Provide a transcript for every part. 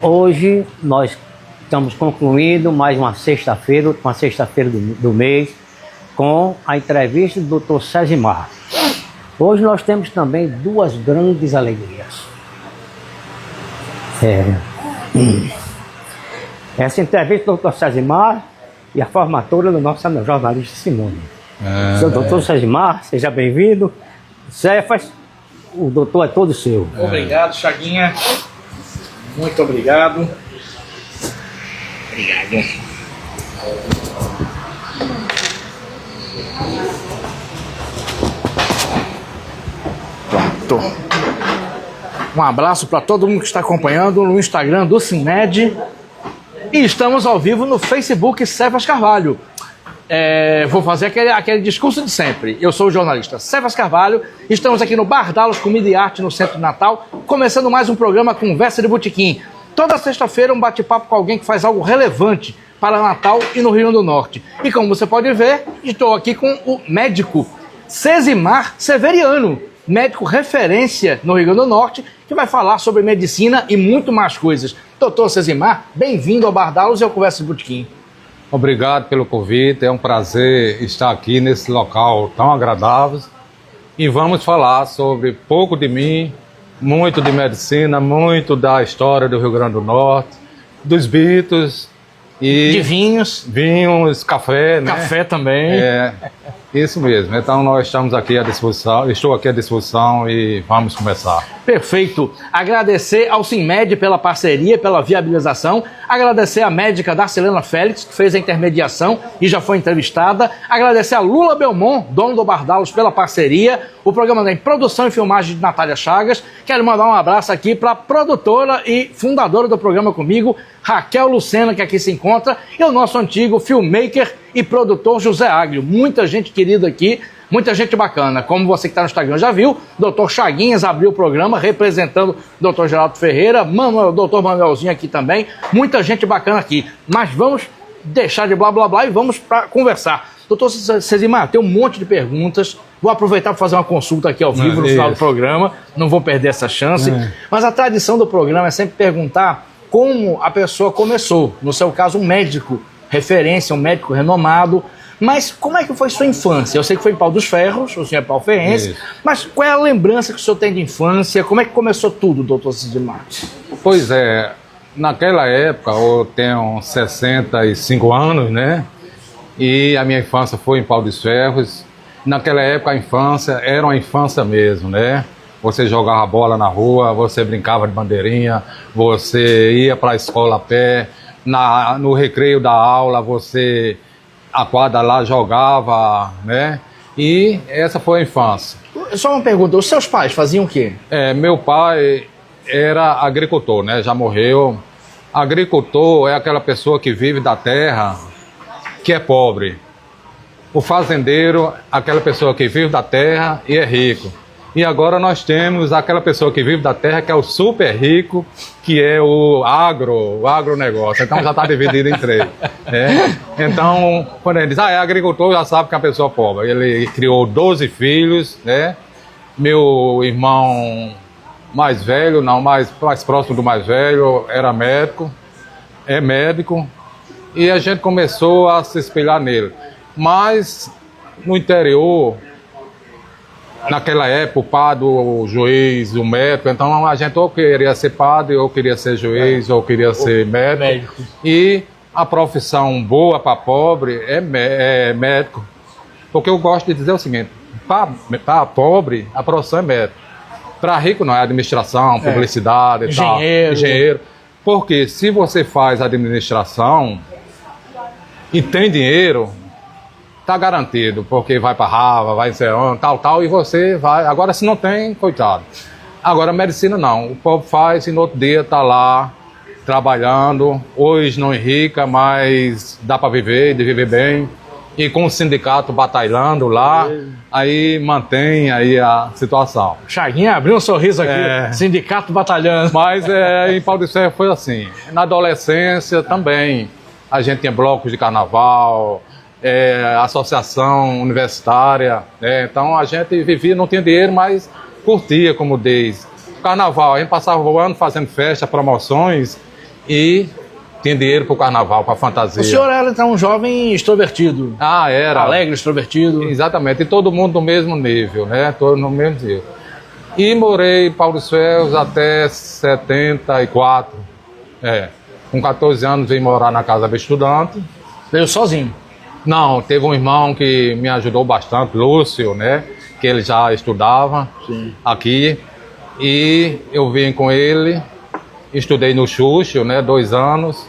Hoje nós estamos concluindo mais uma sexta-feira do mês, com a entrevista do Dr. Cesimar. Hoje nós temos também duas grandes alegrias. Essa entrevista do Dr. Cesimar e a formatura do nosso jornalista Simone. Seu Dr. Cesimar, seja bem-vindo. Cefas, o doutor é todo seu. Obrigado, Chaguinha. Muito obrigado. Obrigado. Pronto. Um abraço para todo mundo que está acompanhando no Instagram do CIMED. E estamos ao vivo no Facebook Cefas Carvalho. Vou fazer aquele discurso de sempre. Eu sou o jornalista Cefas Carvalho. Estamos aqui no Bardalos Comida e Arte, no centro de Natal, começando mais um programa Conversa de Botequim. Toda sexta-feira um bate-papo com alguém que faz algo relevante para Natal e no Rio Grande do Norte. E como você pode ver, estou aqui com o médico Cesimar Severiano, médico referência no Rio Grande do Norte, que vai falar sobre medicina e muito mais coisas. Doutor Cesimar, bem-vindo ao Bardalos e ao Conversa de Botequim. Obrigado pelo convite, é um prazer estar aqui nesse local tão agradável. E vamos falar sobre pouco de mim, muito de medicina, muito da história do Rio Grande do Norte, dos Beatles e... De vinhos. Vinhos, café, né? Café também. Isso mesmo. Então nós estamos aqui à disposição, estou aqui à disposição e vamos começar. Perfeito. Agradecer ao CIMED pela parceria, pela viabilização. Agradecer à médica Darcelena Félix, que fez a intermediação e já foi entrevistada. Agradecer a Lula Belmont, dono do Bardalos, pela parceria. O programa tem produção e filmagem de Natália Chagas. Quero mandar um abraço aqui para a produtora e fundadora do programa comigo, Raquel Lucena, que aqui se encontra, e o nosso antigo filmmaker e produtor José Aglio. Muita gente querida aqui, muita gente bacana. Como você que está no Instagram já viu, Dr. Chaguinhas abriu o programa representando o Dr. Geraldo Ferreira, Dr. Manuelzinho aqui também, muita gente bacana aqui. Mas vamos deixar de blá blá blá e vamos para conversar. Doutor Cesimar, tem um monte de perguntas. Vou aproveitar para fazer uma consulta aqui ao vivo no final do programa, não vou perder essa chance. Mas a tradição do programa é sempre perguntar como a pessoa começou. No seu caso, um médico referência, um médico renomado. Mas como é que foi sua infância? Eu sei que foi em Pau dos Ferros, o senhor é pauferrense, mas qual é a lembrança que o senhor tem de infância? Como é que começou tudo, doutor Cesimar? Pois é, naquela época, eu tenho 65 anos, né? E a minha infância foi em Pau dos Ferros. Naquela época a infância era uma infância mesmo, né? Você jogava bola na rua, você brincava de bandeirinha, você ia para a escola a pé, no recreio da aula você a quadra lá jogava, né? E essa foi a infância. Só uma pergunta, os seus pais faziam o quê? Meu pai era agricultor, né? Já morreu. Agricultor é aquela pessoa que vive da terra, que é pobre. O fazendeiro, aquela pessoa que vive da terra e é rico. E agora nós temos aquela pessoa que vive da terra, que é o super rico, que é o agronegócio. Então já está dividido em três. Então, quando ele diz, é agricultor, já sabe que é uma pessoa pobre. Ele criou 12 filhos, né? Meu irmão mais velho, não, mais próximo do mais velho, era médico, é médico. E a gente começou a se espelhar nele. Mas no interior, naquela época, o padre, o juiz, o médico, então a gente ou queria ser padre, ou queria ser juiz, ou queria ser médico. E a profissão boa para pobre é médico. Porque eu gosto de dizer o seguinte, para pobre, a profissão é médico. Para rico não, é administração, publicidade e tal. Engenheiro. Porque se você faz administração e tem dinheiro, tá garantido, porque vai para Harvard, vai ser tal, e você vai. Agora, se não tem, coitado. Agora, medicina não. O povo faz e no outro dia tá lá trabalhando. Hoje não enrica, mas dá para viver, de viver bem. E com o sindicato batalhando lá, aí mantém aí a situação. Chaguinha abriu um sorriso aqui, sindicato batalhando. Mas em Pau dos Ferros foi assim. Na adolescência também, a gente tinha blocos de carnaval, associação universitária, então a gente vivia, não tinha dinheiro, mas curtia, como diz. Carnaval, a gente passava o ano fazendo festa, promoções, e tinha dinheiro para o carnaval, para fantasia. O senhor era então um jovem extrovertido. Ah, era. Alegre, extrovertido. Exatamente, e todo mundo no mesmo nível, né? Todo no mesmo nível. E morei em Paulo dos Ferros até 74. Com 14 anos vim morar na casa do estudante. Veio sozinho. Não, teve um irmão que me ajudou bastante, Lúcio, né? Que ele já estudava aqui. E eu vim com ele, estudei no Xuxo, né? 2 anos.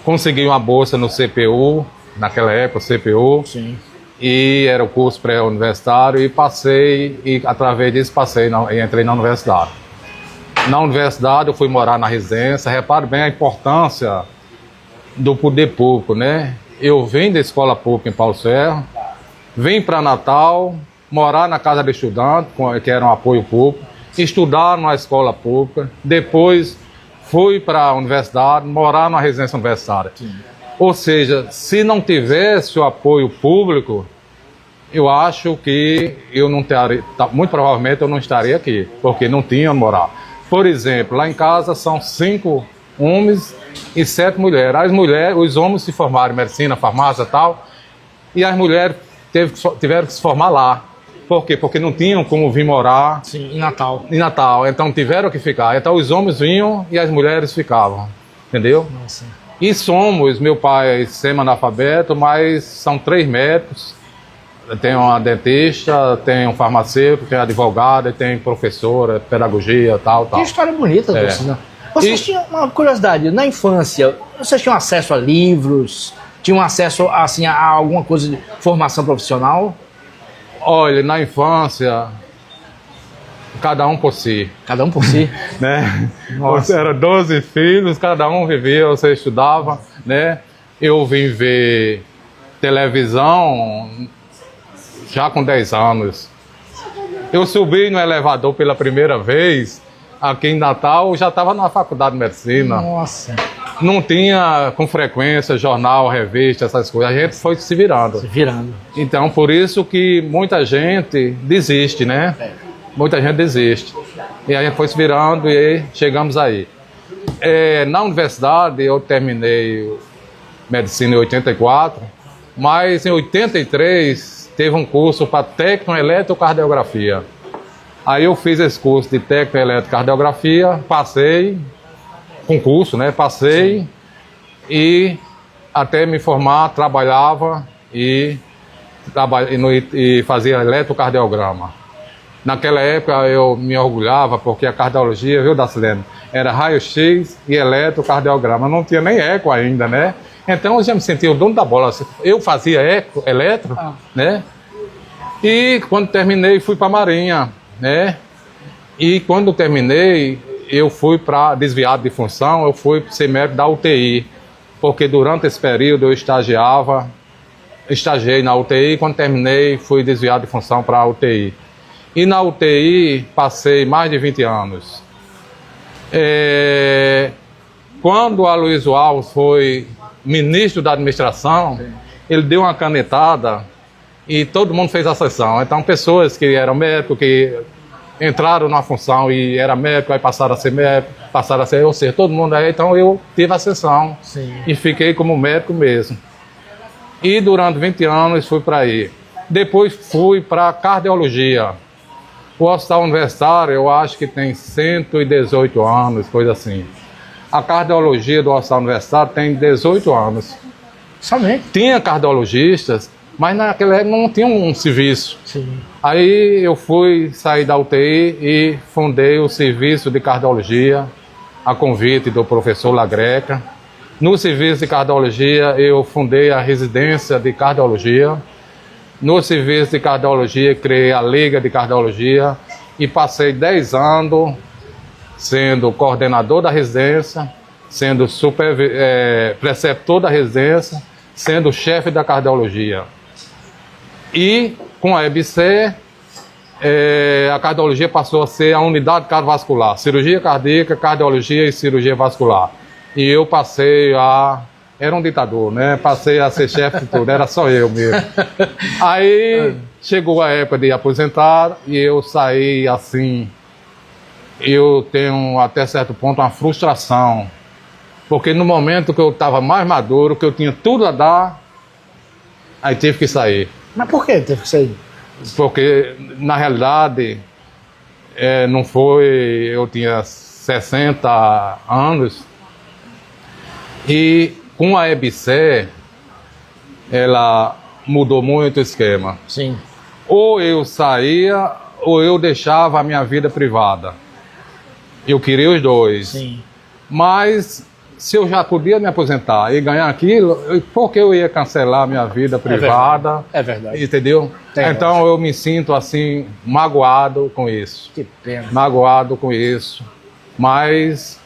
Consegui uma bolsa no CPU, naquela época, CPU. Sim. E era o curso pré-universitário e passei, e através disso e entrei na universidade. Na universidade eu fui morar na residência. Repare bem a importância do poder público, né? Eu vim da escola pública em Paulo Ferro, vim para Natal, morar na casa de estudante, que era um apoio público, estudar numa escola pública, depois fui para a universidade, morar na residência universitária. Sim. Ou seja, se não tivesse o apoio público, eu acho que eu não teria, muito provavelmente eu não estaria aqui, porque não tinha onde morar. Por exemplo, lá em casa são 5 homens e 7 mulheres. Os homens se formaram em medicina, farmácia e tal, e as mulheres tiveram que se formar lá. Por quê? Porque não tinham como vir morar. Sim, em Natal. Em Natal, então tiveram que ficar. Então os homens vinham e as mulheres ficavam, entendeu? Nossa. E somos, meu pai é semi-analfabeto, mas são 3 médicos. Tem uma dentista, tem um farmacêutico, tem advogada, tem professora, pedagogia, tal. Que história bonita, Dulce. Vocês tinham uma curiosidade, na infância, vocês tinham acesso a livros? Tinham acesso assim, a alguma coisa de formação profissional? Olha, na infância, cada um por si. Cada um por si? Né? Nossa. Era 12 filhos, cada um vivia, você estudava, né? Eu vim ver televisão já com 10 anos. Eu subi no elevador pela primeira vez aqui em Natal, já estava na faculdade de medicina. Nossa. Não tinha com frequência jornal, revista, essas coisas. A gente foi se virando. Se virando. Então, por isso que muita gente desiste, né? Muita gente desiste. E a gente foi se virando e chegamos aí. Na universidade, eu terminei medicina em 84, mas em 83 teve um curso para tecnoeletrocardiografia. Aí eu fiz esse curso de tecnoeletrocardiografia, passei, concurso, né? Passei e até me formar, trabalhava e fazia eletrocardiograma. Naquela época eu me orgulhava porque a cardiologia, viu, Dacilene, era raio-x e eletrocardiograma. Não tinha nem eco ainda, né? Então eu já me sentia o dono da bola. Eu fazia eletro, né? E quando terminei, fui para a Marinha, né? E quando terminei, eu fui para desviado de função, eu fui ser médico da UTI, porque durante esse período eu estagiei na UTI, quando terminei, fui desviado de função para a UTI. E na UTI passei mais de 20 anos. Quando a Aloysio Alves foi ministro da administração, ele deu uma canetada e todo mundo fez a sessão. Então pessoas que eram médicos, que entraram na função e era médico, aí passaram a ser médico, ou seja, todo mundo aí. Então eu tive a sessão. Sim. E fiquei como médico mesmo. E durante 20 anos fui para aí. Depois fui para cardiologia. O Hospital Universitário, eu acho que tem 118 anos, coisa assim. A cardiologia do Hospital Universitário tem 18 anos. Somente? Tinha cardiologistas, mas naquela época não tinha um serviço. Sim. Aí eu fui sair da UTI e fundei o serviço de cardiologia, a convite do professor Lagreca. No serviço de cardiologia, eu fundei a residência de cardiologia. No serviço de cardiologia, criei a Liga de Cardiologia e passei 10 anos sendo coordenador da residência, sendo preceptor da residência, sendo chefe da cardiologia. E com a EBC, a cardiologia passou a ser a unidade cardiovascular, cirurgia cardíaca, cardiologia e cirurgia vascular. E eu passei a... Era um ditador, né? Passei a ser chefe de tudo, era só eu mesmo. Aí chegou a época de aposentar e eu saí assim. Eu tenho até certo ponto uma frustração Porque no momento que eu estava mais maduro, que eu tinha tudo a dar, aí tive que sair. Mas por que teve que sair? Porque, na realidade, não foi... Eu tinha 60 anos e com a EBSER, ela mudou muito o esquema. Sim. Ou eu saía, ou eu deixava a minha vida privada. Eu queria os dois. Sim. Mas se eu já podia me aposentar e ganhar aquilo, por que eu ia cancelar a minha vida privada? É verdade. Entendeu? Então eu me sinto assim, magoado com isso. Que pena. Magoado com isso. Mas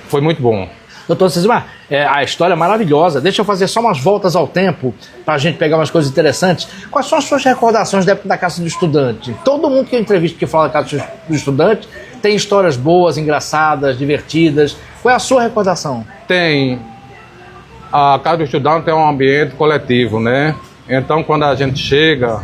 foi muito bom. Doutor Cesimar, a história é maravilhosa. Deixa eu fazer só umas voltas ao tempo para a gente pegar umas coisas interessantes. Quais são as suas recordações da época da Casa do Estudante? Todo mundo que eu entrevisto que fala da Casa do Estudante tem histórias boas, engraçadas, divertidas. Qual é a sua recordação? Tem. A Casa do Estudante é um ambiente coletivo, né? Então, quando a gente chega,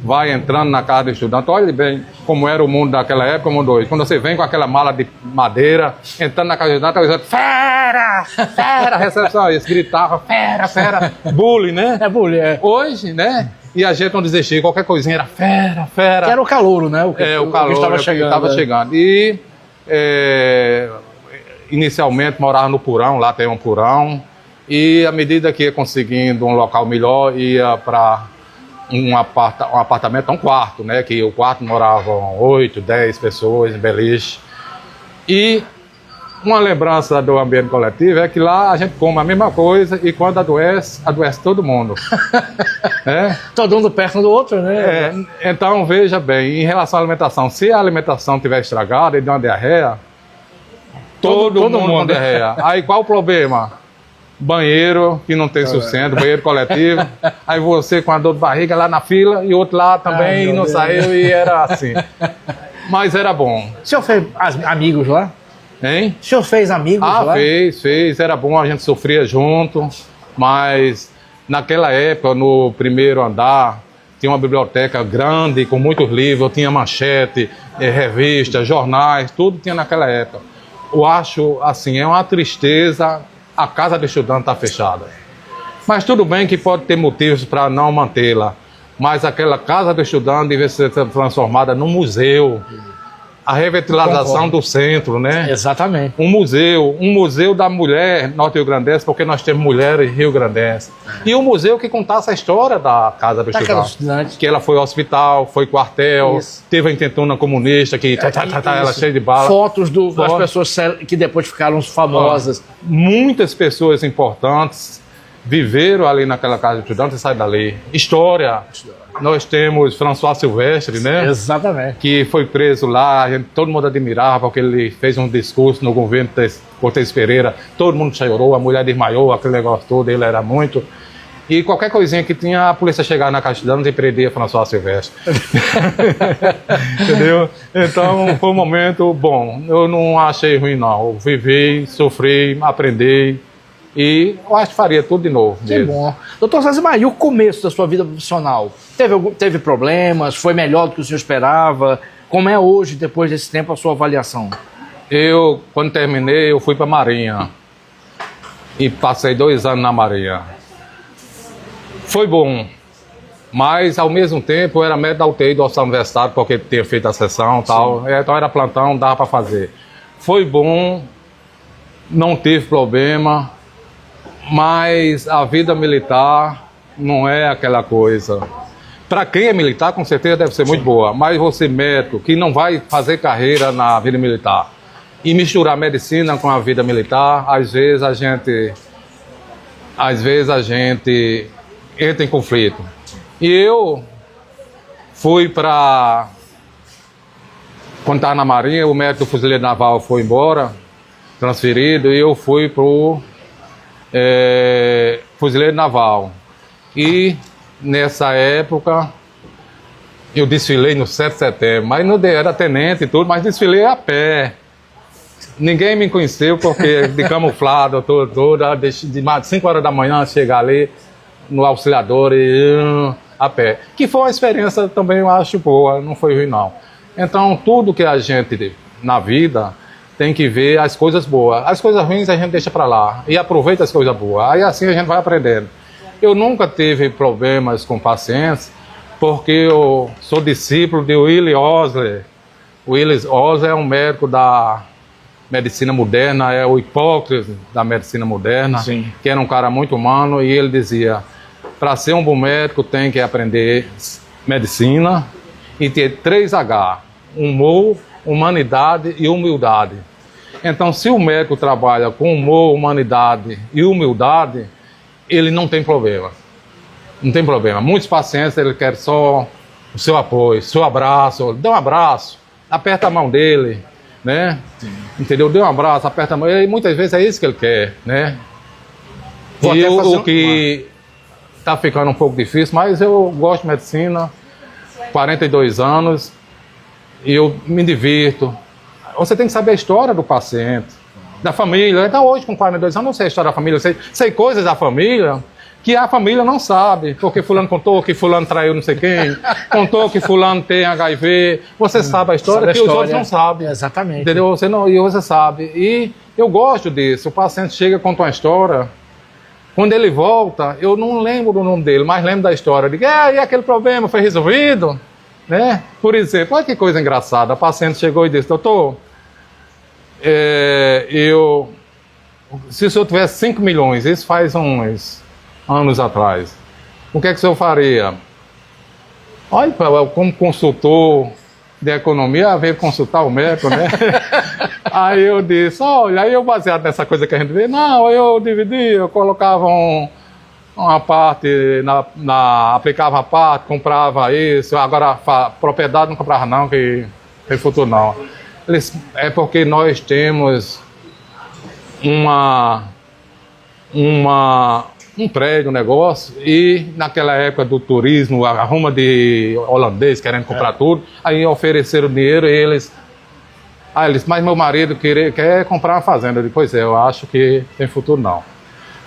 vai entrando na Casa do Estudante, olha bem como era o mundo daquela época, o mundo hoje. Quando você vem com aquela mala de madeira, entrando na Casa do Estudante, dizendo, fera, fera, recepção, eles gritavam, fera, fera, bullying, né? É bullying, é. Hoje, né? E a gente não desistia, qualquer coisinha era fera, fera. Que era o calouro, né? O calor estava chegando. chegando. E inicialmente morava no Purão, lá tem um Purão, e à medida que ia conseguindo um local melhor, ia para um apartamento, um quarto, né? Que o quarto moravam 8, 10 pessoas em beliche. E uma lembrança do ambiente coletivo é que lá a gente come a mesma coisa e quando adoece todo mundo. Todo mundo perto do outro, né? Então, veja bem, em relação à alimentação, se a alimentação estiver estragada e der uma diarreia, todo mundo com diarreia. Aí qual o problema? Banheiro que não tem suficiente, banheiro coletivo. Aí você com a dor de barriga lá na fila e outro lá também e não saiu e era assim. Mas era bom. O senhor fez amigos lá? Hein? O senhor fez amigos lá? Fez. Era bom, a gente sofria junto. Mas naquela época, no primeiro andar, tinha uma biblioteca grande com muitos livros. Tinha manchete, revistas, jornais, tudo tinha naquela época. Eu acho, assim, é uma tristeza a Casa do Estudante estar fechada. Mas tudo bem que pode ter motivos para não mantê-la. Mas aquela Casa do Estudante deve ser transformada num museu. A revitalização do centro, né? Exatamente. Um museu da mulher norte-rio-grandense, porque nós temos mulheres rio-grandenses. E um museu que contasse a história da Casa do Estudante. Que ela foi hospital, foi quartel, teve a intentona comunista, que ela cheia de bala. Fotos das pessoas que depois ficaram famosas. Muitas pessoas importantes viveram ali naquela Casa do Estudante e saíram dali. História. Nós temos François Silvestre, né? Exatamente. Que foi preso lá, todo mundo admirava porque ele fez um discurso no governo Cortez Pereira, todo mundo chorou, a mulher desmaiou, aquele negócio todo, ele era muito. E qualquer coisinha que tinha, a polícia chegava na Casa do Estudante e prendia François Silvestre. Entendeu? Então foi um momento bom, eu não achei ruim não, eu vivi, sofri, aprendi. E eu acho que faria tudo de novo. Que bom. Doutor Cesimar, e o começo da sua vida profissional? Teve problemas? Foi melhor do que o senhor esperava? Como é hoje, depois desse tempo, a sua avaliação? Quando terminei, eu fui para a Marinha. E passei 2 anos na Marinha. Foi bom. Mas, ao mesmo tempo, eu era médico da UTI do Hospital Universitário, porque tinha feito a sessão e tal. Então era plantão, dava para fazer. Foi bom, não tive problema. Mas a vida militar não é aquela coisa. Para quem é militar, com certeza deve ser muito boa. Mas você, médico, que não vai fazer carreira na vida militar e misturar medicina com a vida militar, às vezes a gente entra em conflito. E eu fui para... Quando estava na Marinha, o médico do Fuzileiro Naval foi embora, transferido, e eu fui para o Fuzileiro Naval. E nessa época eu desfilei no 7 de setembro, mas não era tenente e tudo, mas desfilei a pé. Ninguém me conheceu porque de camuflado toda, de 5 horas da manhã chegar ali no auxiliador e a pé. Que foi uma experiência também, eu acho, boa, não foi ruim não. Então tudo que a gente na vida tem que ver as coisas boas. As coisas ruins a gente deixa para lá e aproveita as coisas boas. Aí assim a gente vai aprendendo. Eu nunca tive problemas com pacientes, porque eu sou discípulo de Willie Osler. Willie Osler é um médico da medicina moderna, é o Hipócrates da medicina moderna, Sim. que era um cara muito humano, e ele dizia, para ser um bom médico tem que aprender medicina e ter 3 H, humor, humanidade e humildade. Então, se o médico trabalha com humor, humanidade e humildade, ele não tem problema. Não tem problema. Muitos pacientes, ele quer só o seu apoio, seu abraço, dê um abraço, aperta a mão dele, né? Sim. Entendeu? Dê um abraço, aperta a mão, e muitas vezes é isso que ele quer, né? Vou e até fazer o que está ficando um pouco difícil, mas eu gosto de medicina, 42 anos, e eu me divirto. Você tem que saber a história do paciente, da família. Então hoje, com 42 anos, não sei a história da família, sei coisas da família que a família não sabe, porque fulano contou que fulano traiu não sei quem, contou que fulano tem HIV, você sabe a história que os outros não sabem. Exatamente. Entendeu? Você sabe. E eu gosto disso. O paciente chega, conta uma história, quando ele volta, eu não lembro do nome dele, mas lembro da história. Digo, e aquele problema foi resolvido? Né? Por exemplo, olha que coisa engraçada, a paciente chegou e disse, doutor, se o senhor tivesse 5 milhões, isso faz uns anos atrás, o que é que o senhor faria? Olha, como consultor de economia, veio consultar o médico, né? Aí eu disse, olha, aí eu baseado nessa coisa que a gente vê, não, eu dividia, eu colocava uma parte, aplicava uma parte, comprava isso, agora propriedade não comprava não, que tem futuro não. É porque nós temos um prédio, um negócio, e naquela época do turismo, a ruma de holandês querendo comprar tudo, aí ofereceram dinheiro e eles mas meu marido quer comprar uma fazenda. Eu disse, pois é, eu acho que tem futuro não.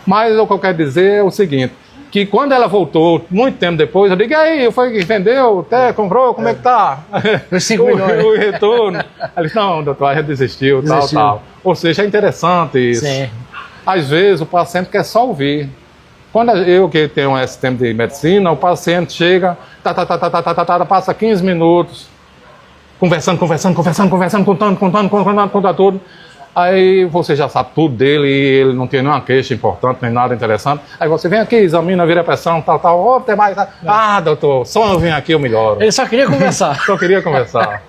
Mas o que eu quero dizer é o seguinte, que quando ela voltou, muito tempo depois, eu digo, e aí, foi que vendeu, até comprou, como é que tá? Os 5 milhões. O retorno. Ela disse, não, doutor, a gente desistiu, tal. Ou seja, é interessante isso. Sim. Às vezes o paciente quer só ouvir. Quando eu que tenho esse tempo de medicina, o paciente chega, passa 15 minutos, conversando, contando tudo. Aí você já sabe tudo dele e ele não tem nenhuma queixa importante, nem nada interessante. Aí você vem aqui, examina, vira a pressão, tem mais. Doutor, só eu vim aqui eu melhoro. Ele só queria conversar. Só queria conversar.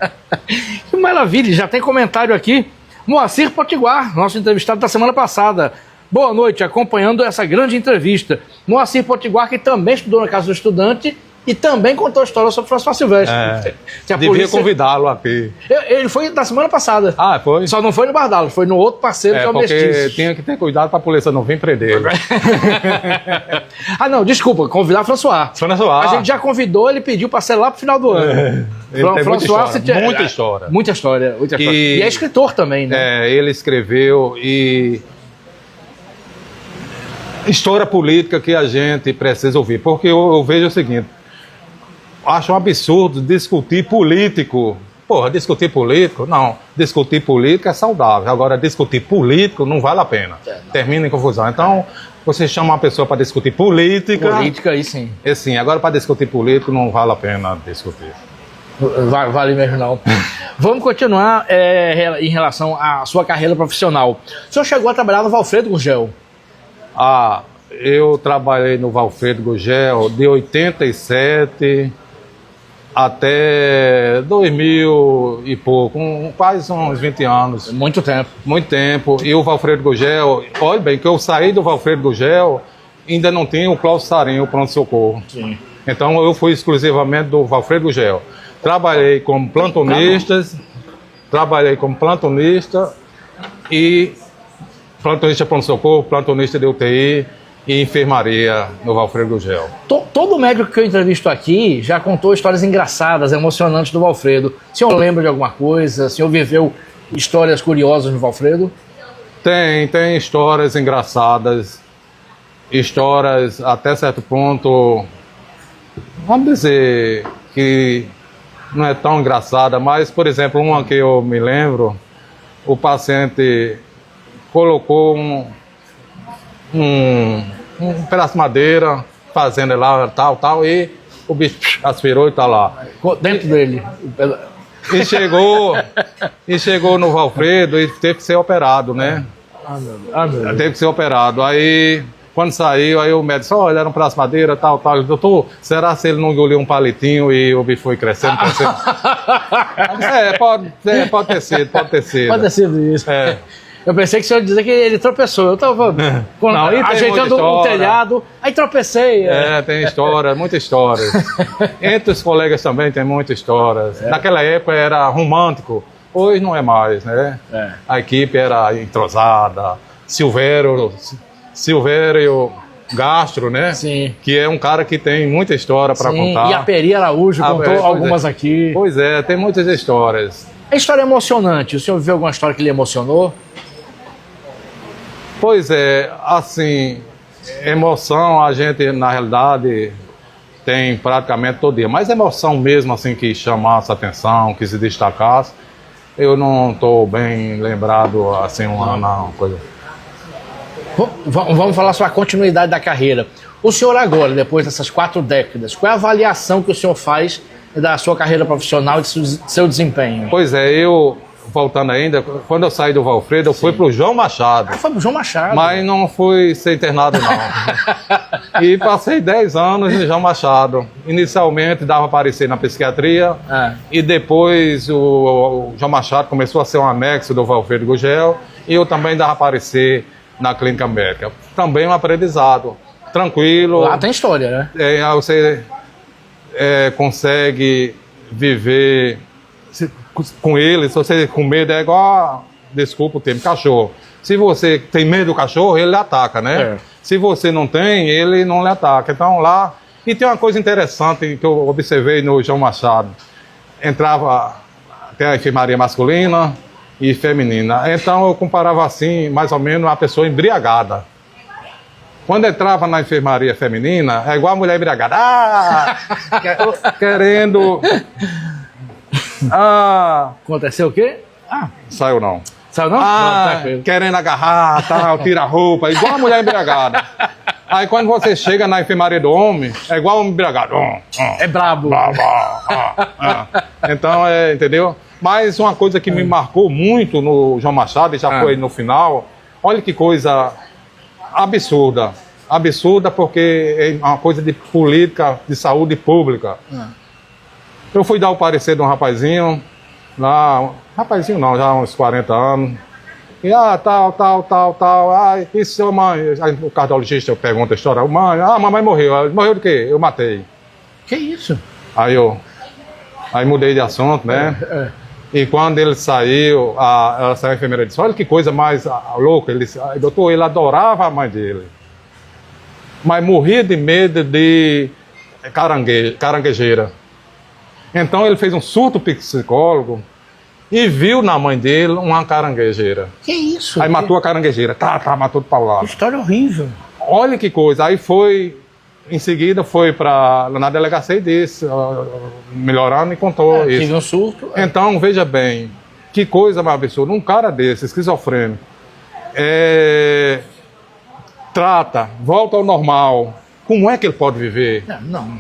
Que maravilha, já tem comentário aqui. Moacir Potiguar, nosso entrevistado da semana passada. Boa noite, acompanhando essa grande entrevista. Moacir Potiguar, que também estudou na Casa do Estudante e também contou a história sobre François Silvestre. Devia convidá-lo aqui. Ele foi da semana passada. Ah, foi? Só não foi no Bardalo, foi no outro parceiro que é o Mestiço. Porque tinha que ter cuidado para a polícia não vir prender ele. Não, desculpa, convidar François. A gente já convidou, ele pediu para ser lá pro final do ano. Ele tem muita história. Muita história. E é escritor também, né? Ele escreveu e... História política que a gente precisa ouvir, porque eu vejo o seguinte, acho um absurdo discutir político. Porra, discutir político? Não, discutir política é saudável, agora discutir político não vale a pena, termina em confusão. Então, você chama uma pessoa para discutir política... Política, aí sim. Sim, agora para discutir político não vale a pena discutir. Vale mesmo não. Vamos continuar em relação à sua carreira profissional. O senhor chegou a trabalhar no Valfredo Gurgel? Eu trabalhei no Valfredo Gurgel de 87 até 2000 e pouco, quase uns 20 anos. Muito tempo. Muito tempo. E o Valfredo Gurgel, olha bem, que eu saí do Valfredo Gurgel, ainda não tinha o Cláudio Sarinho, o pronto-socorro. Sim. Então eu fui exclusivamente do Valfredo Gurgel. Trabalhei como plantonista e plantonista pronto-socorro, plantonista de UTI e enfermaria no Valfredo Gurgel. Todo médico que eu entrevisto aqui já contou histórias engraçadas, emocionantes do Valfredo. O senhor lembra de alguma coisa? O senhor viveu histórias curiosas no Valfredo? Tem histórias engraçadas, histórias até certo ponto, vamos dizer que não é tão engraçada, mas, por exemplo, uma que eu me lembro o paciente colocou um pedaço de madeira, fazendo lá, tal, e o bicho aspirou e tá lá. Dentro dele. E chegou no Valfredo e teve que ser operado, né? Meu Deus. Teve que ser operado. Aí, quando saiu, aí o médico disse, olha, era um pedaço de madeira, tal. Ele disse, doutor, será se ele não engoliu um palitinho e o bicho foi crescendo? Eu disse, pode ter sido. Pode ter sido isso. É. Eu pensei que o senhor ia dizer que ele tropeçou. Eu estava ajeitando o telhado, aí tropecei. Tem história, muitas histórias. Entre os colegas também tem muitas histórias. Naquela época era romântico, hoje não é mais, né? A equipe era entrosada. Silvério Gastro, né? Sim. Que é um cara que tem muita história para contar. E a Peri Araújo contou algumas aqui. Pois é, tem muitas histórias. É história emocionante. O senhor viveu alguma história que lhe emocionou? Pois é, assim, emoção a gente, na realidade, tem praticamente todo dia. Mas emoção mesmo, assim, que chamasse a atenção, que se destacasse, eu não estou bem lembrado, assim, uma coisa. Vamos falar sobre a continuidade da carreira. O senhor agora, depois dessas 4 décadas, qual é a avaliação que o senhor faz da sua carreira profissional e do seu desempenho? Pois é, voltando ainda, quando eu saí do Valfredo, eu fui pro João Machado. Foi pro João Machado. Mas não fui ser internado, não. E passei 10 anos em João Machado. Inicialmente dava para aparecer na psiquiatria, e depois o João Machado começou a ser um anexo do Valfredo Gugel, e eu também dava para aparecer na clínica médica. Também um aprendizado, tranquilo. Lá tem história, né? Você consegue viver com ele. Se você com medo, é igual, desculpa o termo, cachorro. Se você tem medo do cachorro, ele lhe ataca, né? Se você não tem, ele não lhe ataca. Então lá... E tem uma coisa interessante que eu observei no João Machado. Tem a enfermaria masculina e feminina. Então eu comparava assim, mais ou menos, uma pessoa embriagada. Quando entrava na enfermaria feminina, é igual a mulher embriagada. Querendo... Aconteceu o quê? Saiu não. Saiu não? Querendo agarrar, tal, tira a roupa, igual a mulher embriagada. Aí quando você chega na enfermaria do homem, é igual o homem embriagado. É brabo. Então, entendeu? Mas uma coisa que me marcou muito no João Machado, e já foi no final, olha que coisa absurda. Absurda porque é uma coisa de política de saúde pública. Eu fui dar o parecer de um rapazinho, lá, rapazinho não, já uns 40 anos. E tal. E sua mãe? Aí, o cardiologista pergunta a história. Mamãe morreu. Morreu de quê? Eu matei. Que isso? Aí mudei de assunto, né? E quando ele saiu, ela saiu, a enfermeira disse, olha que coisa mais louca. Ele disse, doutor, ele adorava a mãe dele. Mas morria de medo de caranguejeira. Então ele fez um surto psicólogo e viu na mãe dele uma caranguejeira. Que isso? Aí matou a caranguejeira. Matou de paulada. Que história horrível. Olha que coisa. Aí em seguida foi na delegacia e disse, melhorando, e contou isso. Tive um surto. Então, veja bem, que coisa mais absurda. Um cara desse, esquizofrênico, volta ao normal. Como é que ele pode viver? Não.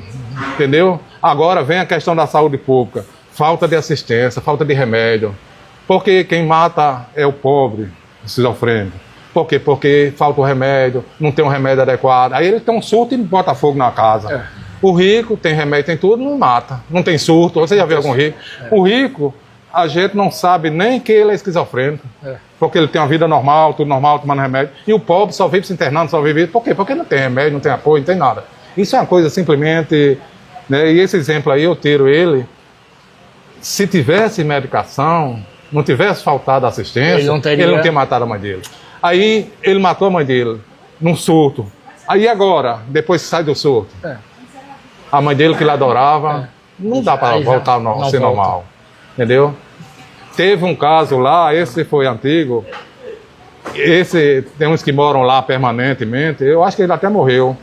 Entendeu? Agora vem a questão da saúde pública. Falta de assistência, falta de remédio. Porque quem mata é o pobre, esquizofrênico. Por quê? Porque falta o remédio, não tem um remédio adequado. Aí ele tem um surto e bota fogo na casa. O rico tem remédio, tem tudo, não mata. Não tem surto. Você já viu algum rico? O rico, a gente não sabe nem que ele é esquizofrênico. Porque ele tem uma vida normal, tudo normal, tomando remédio. E o pobre só vive se internando, só vive... Por quê? Porque não tem remédio, não tem apoio, não tem nada. Isso é uma coisa simplesmente... Né? E esse exemplo aí, eu tiro ele... Se tivesse medicação, não tivesse faltado assistência, ele não teria matado a mãe dele. Aí ele matou a mãe dele, num surto. Aí agora, depois que sai do surto, a mãe dele que ele adorava, não dá para voltar a ser normal. Entendeu? Teve um caso lá, esse foi antigo, tem uns que moram lá permanentemente, eu acho que ele até morreu.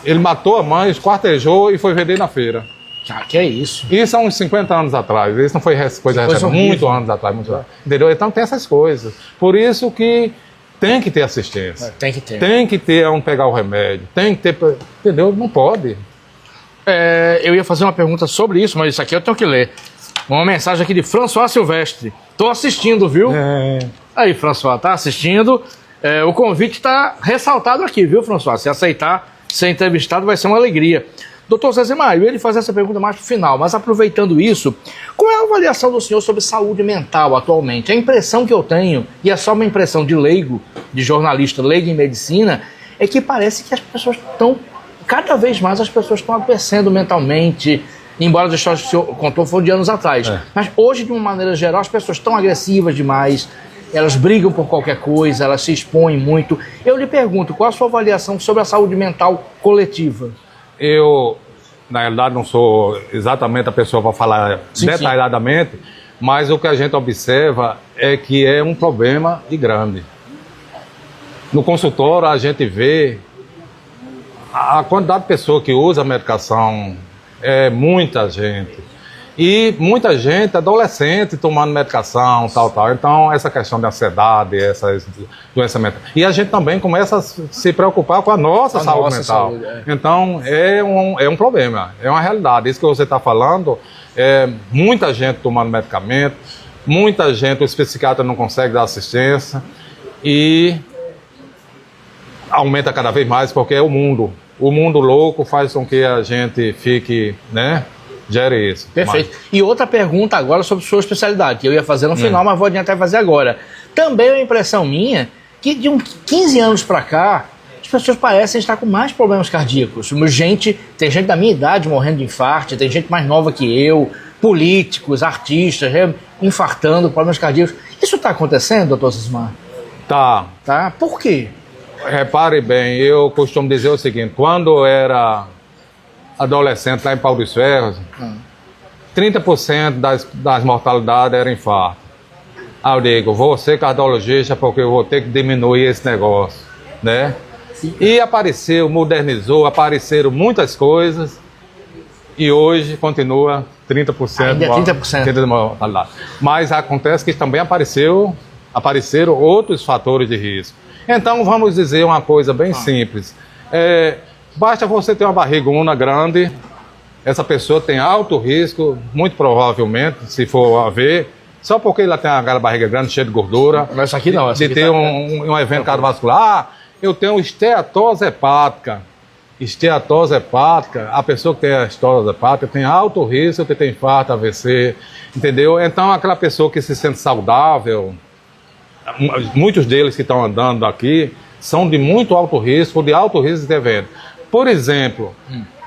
Ele matou a mãe, esquartejou e foi vender na feira. Ah, que é isso? Isso há uns 50 anos atrás. Isso não foi coisa recente, muitos anos atrás. Entendeu? Então tem essas coisas. Por isso que tem que ter assistência. Tem que ter. Tem que ter onde pegar o remédio. Tem que ter... Entendeu? Não pode. Eu ia fazer uma pergunta sobre isso, mas isso aqui eu tenho que ler. Uma mensagem aqui de François Silvestre. Tô assistindo, viu? Aí, François, tá assistindo. O convite está ressaltado aqui, viu, François? Se aceitar ser entrevistado vai ser uma alegria. Doutor Zezimar, eu ia lhe fazer essa pergunta mais para o final, mas aproveitando isso, qual é a avaliação do senhor sobre saúde mental atualmente? A impressão que eu tenho, e é só uma impressão de leigo, de jornalista leigo em medicina, é que parece que as pessoas estão, cada vez mais as pessoas estão adoecendo mentalmente, embora as histórias que o senhor contou foram de anos atrás. Mas hoje, de uma maneira geral, as pessoas estão agressivas demais, elas brigam por qualquer coisa, elas se expõem muito. Eu lhe pergunto, qual a sua avaliação sobre a saúde mental coletiva? Eu, na realidade, não sou exatamente a pessoa para falar detalhadamente, mas o que a gente observa é que é um problema de grande. No consultório, a gente vê a quantidade de pessoas que usa a medicação, é muita gente. E muita gente, adolescente, tomando medicação, tal. Então, essa questão de ansiedade, essas doenças mentais. E a gente também começa a se preocupar com a nossa saúde mental. Então, é um problema, é uma realidade. Isso que você está falando, muita gente tomando medicamento, muita gente, o psiquiatra não consegue dar assistência e aumenta cada vez mais porque é o mundo. O mundo louco faz com que a gente fique, né? Gere isso. Perfeito. E outra pergunta agora sobre sua especialidade, que eu ia fazer no final, mas vou adiantar e fazer agora. Também é uma impressão minha que de uns 15 anos para cá, as pessoas parecem estar com mais problemas cardíacos. Tem gente da minha idade morrendo de infarto, tem gente mais nova que eu, políticos, artistas, infartando, problemas cardíacos. Isso está acontecendo, doutor Zezimar? Tá. Por quê? Repare bem, eu costumo dizer o seguinte, quando eu era adolescente lá em Pau dos Ferros, 30% das mortalidades era infarto. Aí eu digo, vou ser cardiologista porque eu vou ter que diminuir esse negócio, né? E modernizou, apareceram muitas coisas e hoje continua 30%. Ainda é 30%. De mortalidade. Mas acontece que também apareceram outros fatores de risco. Então vamos dizer uma coisa bem simples. Basta você ter uma barrigona grande, essa pessoa tem alto risco, muito provavelmente, se for a ver, só porque ela tem aquela barriga grande, cheia de gordura, mas isso aqui não, de ter um evento cardiovascular. Eu tenho esteatose hepática. Esteatose hepática, a pessoa que tem a esteatose hepática tem alto risco de ter infarto, AVC, entendeu? Então aquela pessoa que se sente saudável, muitos deles que estão andando aqui, são de muito alto risco, de ter evento. Por exemplo,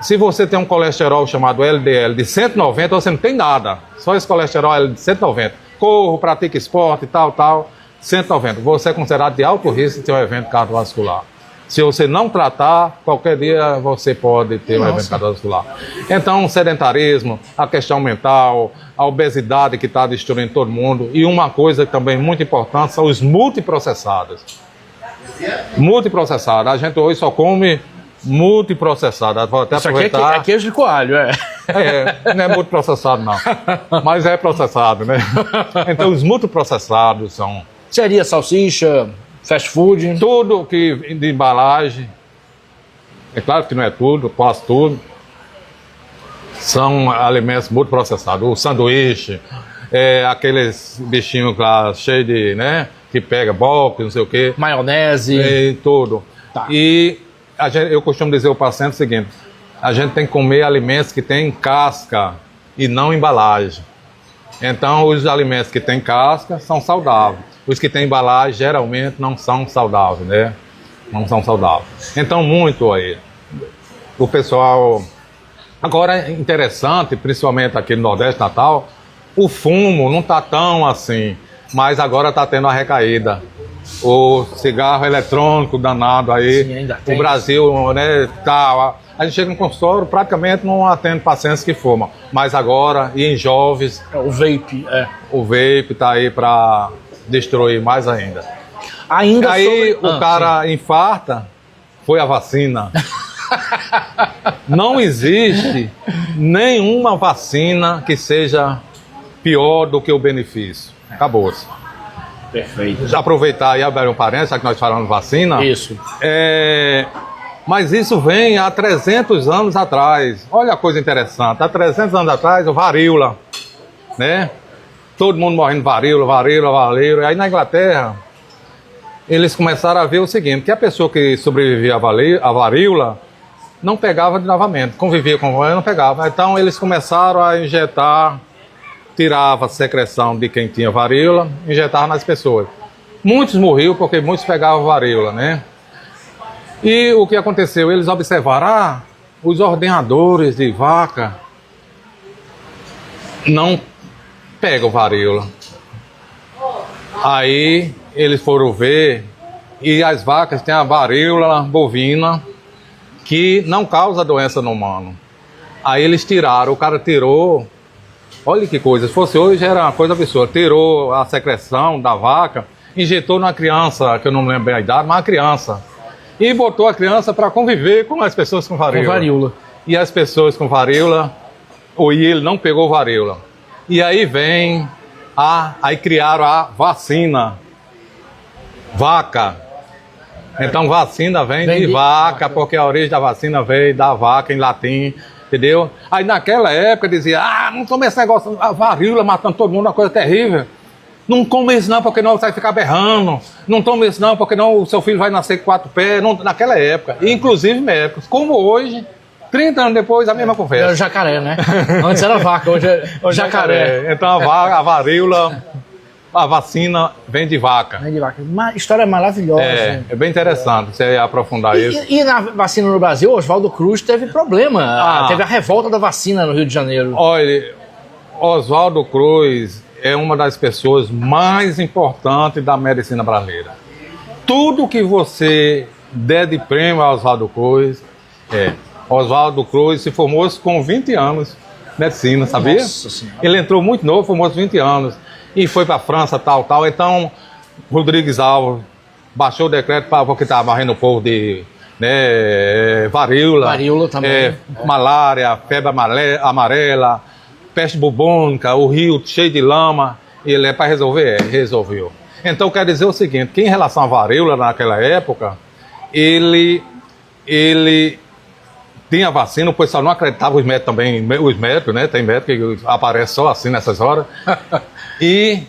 se você tem um colesterol chamado LDL de 190, você não tem nada. Só esse colesterol é de 190. Corro, pratica esporte, tal, 190. Você é considerado de alto risco de ter um evento cardiovascular. Se você não tratar, qualquer dia você pode ter um evento cardiovascular. Então, o sedentarismo, a questão mental, a obesidade que está destruindo todo mundo. E uma coisa também muito importante são os multiprocessados. Multiprocessados. A gente hoje só come multiprocessado. Vou até aproveitar. Isso aqui é queijo de coalho, não é multiprocessado, não. Mas é processado, né? Então, os multiprocessados são... Seria salsicha, fast food? Tudo que de embalagem. É claro que não é tudo, quase tudo. São alimentos multiprocessados. O sanduíche, aqueles bichinhos lá cheios de, né? Que pega boca, não sei o quê. Maionese. Tudo. Tá. E eu costumo dizer ao paciente o seguinte, a gente tem que comer alimentos que têm casca e não embalagem. Então, os alimentos que têm casca são saudáveis. Os que têm embalagem, geralmente, não são saudáveis, né? Não são saudáveis. Então, muito aí. O pessoal... Agora, é interessante, principalmente aqui no Nordeste, Natal, o fumo não está tão assim, mas agora está tendo uma recaída. O cigarro eletrônico danado aí, sim, ainda tem. O Brasil, né, tá, a gente chega no consultório, praticamente não atende pacientes que fumam, mas agora, e em jovens... O vape, O vape está aí para destruir mais ainda. Aí o cara infarta, foi a vacina. Não existe nenhuma vacina que seja pior do que o benefício. Acabou-se. Perfeito. Aproveitar e abrir um parênteses, já que nós falamos vacina. Isso. Mas isso vem há 300 anos atrás. Olha a coisa interessante. Há 300 anos atrás, o varíola, né? Todo mundo morrendo de varíola. E aí na Inglaterra, eles começaram a ver o seguinte, que a pessoa que sobrevivia à varíola não pegava novamente, convivia com ela, não pegava. Então eles começaram a injetar, tirava a secreção de quem tinha varíola, injetava nas pessoas. Muitos morriam porque muitos pegavam varíola, né? E o que aconteceu? Eles observaram, os ordenhadores de vaca não pegam varíola. Aí eles foram ver, e as vacas têm a varíola bovina, que não causa doença no humano. Aí eles tiraram, o cara tirou, olha que coisa, se fosse hoje era uma coisa absurda, tirou a secreção da vaca, injetou numa criança, que eu não lembro bem a idade, mas uma criança, e botou a criança para conviver com as pessoas com varíola. Com varíola. E as pessoas com varíola, e ele não pegou varíola. E aí aí criaram a vacina. Vaca. Então vacina vem de vaca, porque a origem da vacina veio da vaca em latim, entendeu? Aí naquela época dizia, não tome esse negócio, a varíola matando todo mundo, uma coisa terrível. Não come isso não, porque não você vai ficar berrando. Não tome isso não, porque não o seu filho vai nascer com 4 pés. Não, naquela época, inclusive médicos, como hoje, 30 anos depois, a mesma conversa. É o jacaré, né? Antes era vaca, hoje é jacaré. Então a varíola, a vacina vem de vaca. Vem de vaca. Uma história maravilhosa. É bem interessante você aprofundar isso. E na vacina no Brasil, Oswaldo Cruz teve problema. Teve a revolta da vacina no Rio de Janeiro. Olha, Oswaldo Cruz é uma das pessoas mais importantes da medicina brasileira. Tudo que você der de prêmio a Oswaldo Cruz, Oswaldo Cruz se formou com 20 anos de medicina, sabia? Nossa Senhora. Ele entrou muito novo, formou-se 20 anos, e foi para a França, tal. Então, Rodrigues Alves baixou o decreto porque estava varrendo o povo de varíola. Varíola também. Malária, febre amarela, peste bubônica, o rio cheio de lama. E ele para resolver? Resolveu. Então, quer dizer o seguinte, que em relação à varíola naquela época, ele tinha vacina, o pessoal não acreditava, os médicos também, os médicos, né? Tem médico que aparece só assim nessas horas. E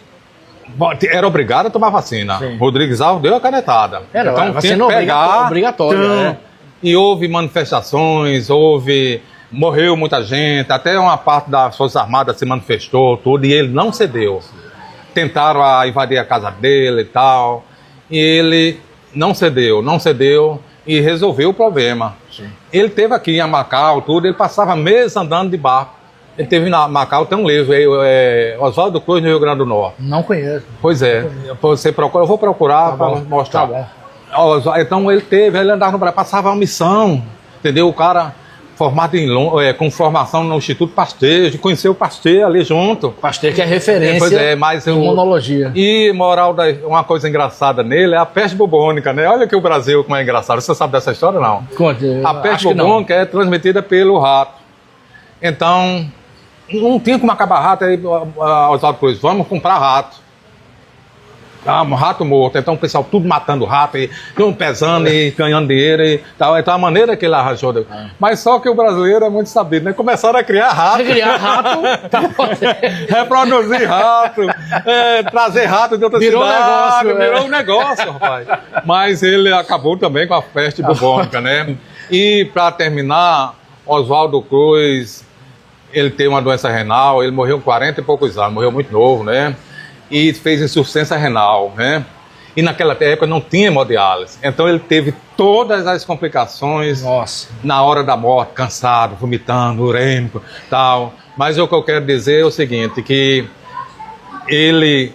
era obrigado a tomar vacina. Sim. Rodrigues Alves deu a canetada. Era, então a vacina tinha que pegar, obrigatória. Né? E houve manifestações, morreu muita gente, até uma parte das Forças Armadas se manifestou, tudo, e ele não cedeu. Tentaram invadir a casa dele e tal, e ele não cedeu e resolveu o problema. Sim. Ele teve aqui em Macau, tudo, ele passava meses andando de barco. Ele teve na Macau, tem um livro, Oswaldo Cruz no Rio Grande do Norte. Não conheço. Pois é, você procura, eu vou procurar para mostrar. Tá bom. Então ele andava no Brasil, passava uma missão, entendeu? O cara formado com formação no Instituto Pasteur, conheceu o Pasteur ali junto. Pasteur que é referência mas em imunologia. E uma coisa engraçada nele é a peste bubônica, né? Olha que o Brasil como é engraçado. Você sabe dessa história, não? Conte. A peste bubônica é transmitida pelo rato. Então, não tinha como acabar rato, aí Oswaldo Cruz, vamos comprar rato. Rato morto, então o pessoal tudo matando rato, e pesando e ganhando dinheiro e tal. Então a maneira que ele arranjou. Mas só que o brasileiro é muito sabido, né? Começaram a criar rato. Reproduzir rato, trazer rato de outra cidade. Virou um negócio, rapaz. Mas ele acabou também com a peste bubônica, né? E para terminar, Oswaldo Cruz, ele tem uma doença renal, ele morreu com 40 e poucos anos, morreu muito novo, né? E fez insuficiência renal, né? E naquela época não tinha hemodiálise. Então ele teve todas as complicações. Nossa. Na hora da morte, cansado, vomitando, urêmico, tal. Mas o que eu quero dizer é o seguinte, que ele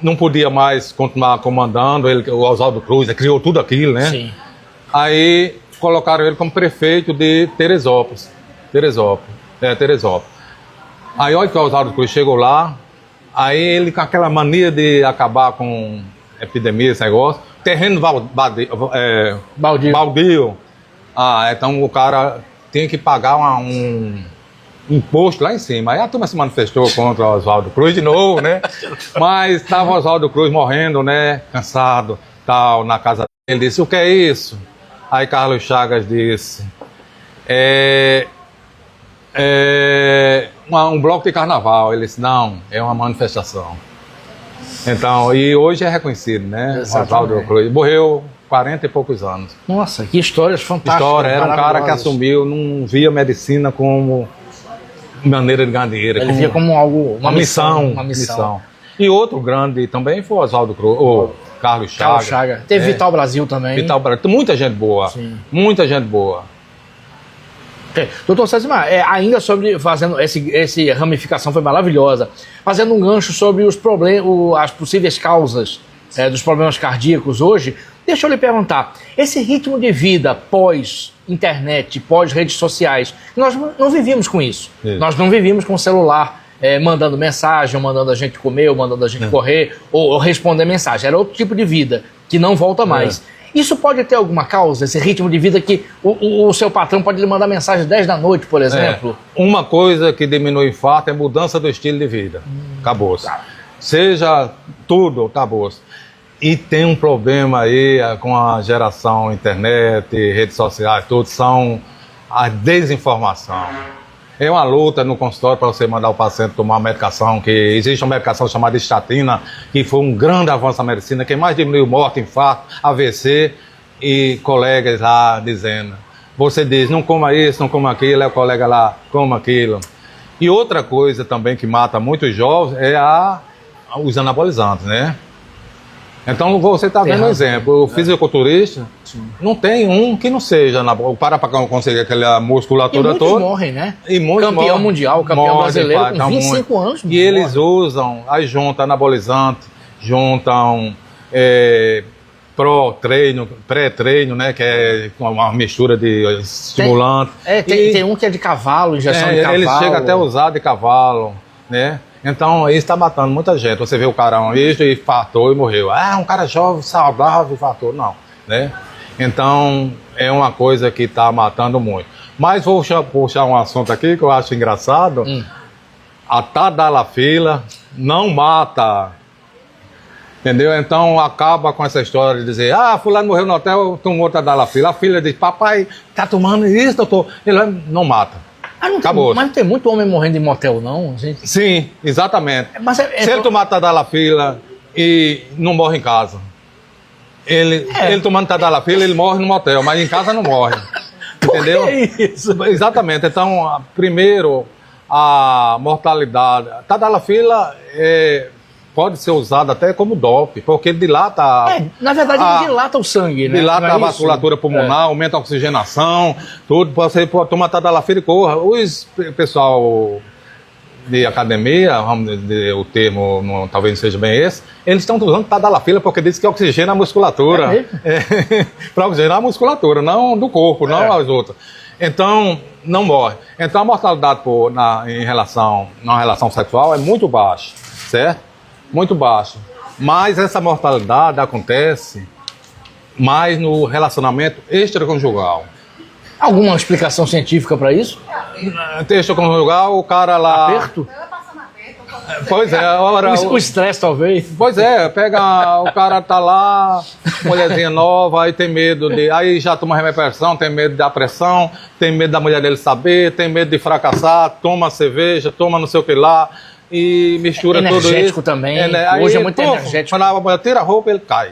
não podia mais continuar comandando, o Oswaldo Cruz criou tudo aquilo, né? Sim. Aí colocaram ele como prefeito de Teresópolis. Teresópolis. Aí olha que o Oswaldo Cruz chegou lá, aí ele com aquela mania de acabar com epidemia, esse negócio, terreno baldio. Então o cara tinha que pagar um imposto lá em cima. Aí a turma se manifestou contra o Oswaldo Cruz de novo, né? Mas estava o Oswaldo Cruz morrendo, né? Cansado, tal, na casa dele. Ele disse, o que é isso? Aí Carlos Chagas disse, um bloco de carnaval. Ele disse, não, é uma manifestação. Então, e hoje é reconhecido, né? Oswaldo Cruz. Morreu 40 e poucos anos. Nossa, que histórias fantásticas. Era um cara que assumiu, não via medicina como maneira de ganhar dinheiro. Ele via como algo, uma missão. E outro grande também foi o Oswaldo Cruz, ou Carlos Chagas. Teve Vital Brasil também. Vital Brasil, muita gente boa. Sim. Muita gente boa. Doutor César, ainda sobre, fazendo essa ramificação foi maravilhosa, fazendo um gancho sobre os problemas, as possíveis causas dos problemas cardíacos hoje, deixa eu lhe perguntar, esse ritmo de vida pós-internet, pós-redes sociais, nós não vivíamos com isso. Nós não vivíamos com o celular mandando mensagem, ou mandando a gente comer, ou mandando a gente correr, ou responder mensagem. Era outro tipo de vida, que não volta mais. Isso pode ter alguma causa, esse ritmo de vida que o seu patrão pode lhe mandar mensagem 10 da noite, por exemplo? Uma coisa que diminui o infarto é mudança do estilo de vida. Acabou-se. Seja tudo, acabou-se. E tem um problema aí com a geração internet, redes sociais, tudo, são a desinformação. É uma luta no consultório para você mandar o paciente tomar uma medicação, que existe uma medicação chamada estatina, que foi um grande avanço na medicina, que mais diminuiu morte, infarto, AVC, e colegas lá dizendo, você diz, não coma isso, não coma aquilo, aí o colega lá, coma aquilo. E outra coisa também que mata muitos jovens é os anabolizantes, né? Então você está vendo um exemplo, o fisiculturista, não tem um que não seja, para conseguir aquela musculatura toda. E muitos morrem, né? E muitos campeão mundial, campeão brasileiro, com 25 anos. E eles usam, aí juntam anabolizante, juntam pré-treino, né, que é uma mistura de estimulante. Tem um que é de cavalo, injeção de cavalo. Eles chegam até a usar de cavalo, né? Então, isso está matando muita gente. Você vê o cara infartou e morreu. Um cara jovem, saudável, infartou. Não, né? Então, é uma coisa que está matando muito. Mas vou puxar um assunto aqui que eu acho engraçado. A tadalafila não mata. Entendeu? Então, acaba com essa história de dizer, fulano morreu no hotel, tomou tadalafila. A filha diz, papai, tá tomando isso, doutor? Ele não mata. Mas não tem muito homem morrendo em motel, não, gente? Sim, exatamente. Se ele tomar tadalafila e não morre em casa, ele tomando tadalafila, ele morre no motel, mas em casa não morre. Entendeu? Por que isso? Exatamente. Então, primeiro, a mortalidade. Tadalafila pode ser usada até como dope, porque ele dilata... na verdade, ele dilata o sangue, né? Dilata a vasculatura pulmonar, aumenta a oxigenação, tudo. Você pode tomar tadalafila e corra. Os pessoal de academia, vamos dizer, o termo talvez não seja bem esse, eles estão usando tadalafila porque diz que oxigena a musculatura. Para oxigenar a musculatura, não do corpo, não as outras. Então, não morre. Então, a mortalidade em relação à relação sexual é muito baixa, certo? Muito baixo. Mas essa mortalidade acontece mais no relacionamento extraconjugal. Alguma explicação científica para isso? Extraconjugal, o cara lá... Aperto? Pois é, o estresse talvez. Pois é, o cara tá lá, mulherzinha nova, aí tem medo aí já toma remepressão, tem medo da pressão, tem medo da mulher dele saber, tem medo de fracassar, toma cerveja, toma não sei o que lá, e mistura tudo isso. Energético também, né? hoje é muito energético. Quando a mulher tira a roupa, ele cai.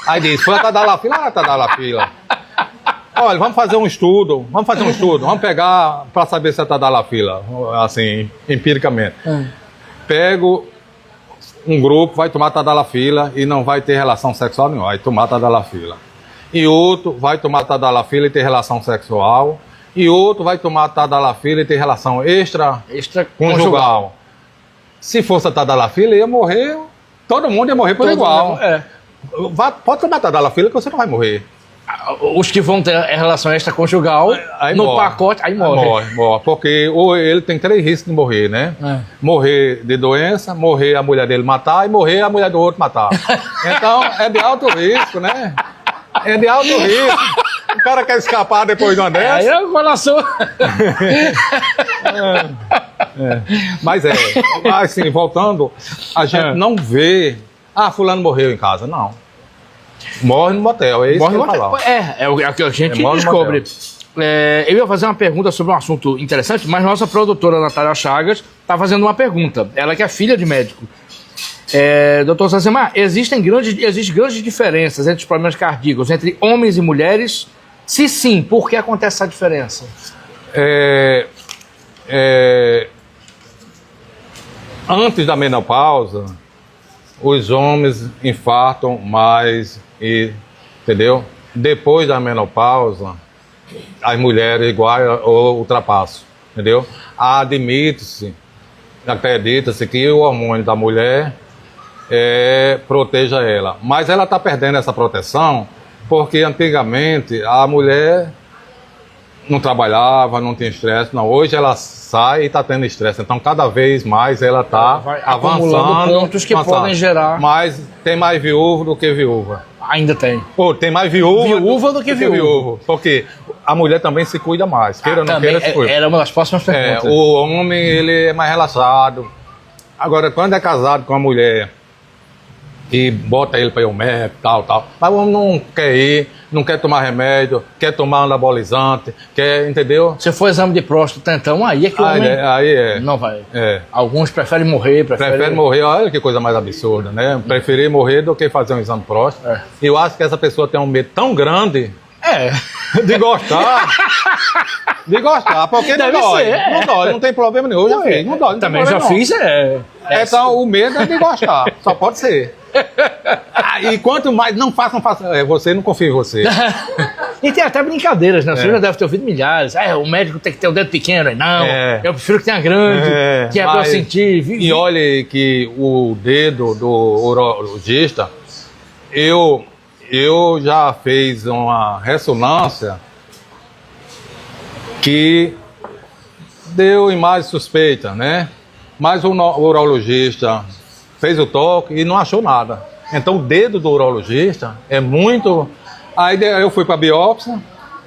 Aí diz, foi a tadalafila. Olha, vamos fazer um estudo, vamos pegar para saber se é tadalafila, assim, empiricamente. Pego um grupo, vai tomar tadalafila e não vai ter relação sexual nenhuma, vai tomar tadalafila. E outro vai tomar tadalafila e ter relação sexual. E outro vai tomar tadalafila e ter relação extraconjugal. Se fosse a tadalafila, ia morrer, todo mundo ia morrer por igual. Pode tomar tadalafila que você não vai morrer. Os que vão ter relação extraconjugal, no pacote, aí morre. Morre, porque ele tem 3 riscos de morrer, né? Morrer de doença, morrer a mulher dele matar e morrer a mulher do outro matar. Então, é de alto risco, né? É de alto risco. O cara quer escapar depois de uma dessa. Aí é o coração. Mas assim, voltando, a gente não vê, fulano morreu em casa, não. Morre no motel, é isso que eu falava. É o que a gente morre no descobre. Eu ia fazer uma pergunta sobre um assunto interessante, mas nossa produtora Natália Chagas está fazendo uma pergunta. Ela que é filha de médico. Doutor Sazemar, existem grandes diferenças entre os problemas cardíacos, entre homens e mulheres? Se sim, por que acontece essa diferença? Antes da menopausa, os homens infartam mais, entendeu? Depois da menopausa, as mulheres igual ou ultrapassam, entendeu? Acredita-se que o hormônio da mulher proteja ela. Mas ela está perdendo essa proteção porque antigamente a mulher não trabalhava, não tinha estresse. Não, hoje ela sai e está tendo estresse. Então, cada vez mais ela está avançando. Pontos que podem gerar. Mas tem mais viúvo do que viúva. Ainda tem. Tem mais viúva do que viúvo. Porque a mulher também se cuida mais. Queira ou não queira, se cuida. Era uma das próximas perguntas. O homem, ele é mais relaxado. Agora, quando é casado com a mulher e bota ele para ir ao médico, tal. Mas o homem não quer ir, não quer tomar remédio, quer tomar anabolizante, entendeu? Se for exame de próstata, então, aí é que o homem não vai. Alguns preferem morrer. Preferem morrer, olha que coisa mais absurda, né? Preferir morrer do que fazer um exame de próstata. Eu acho que essa pessoa tem um medo tão grande de gostar. Porque não dói. Não dói, não tem problema nenhum. Eu já fiz, não dói. Também já fiz, Então, o medo é de gostar, só pode ser. E quanto mais, não faça. Você não confia em você. E tem até brincadeiras, né? Você já deve ter ouvido milhares. O médico tem que ter o dedo pequeno. Não, eu prefiro que tenha grande, que é pra eu sentir. E olha que o dedo do urologista, eu já fiz uma ressonância que deu imagem suspeita, né? Mas o urologista fez o toque e não achou nada. Então o dedo do urologista é muito... Aí eu fui para a biópsia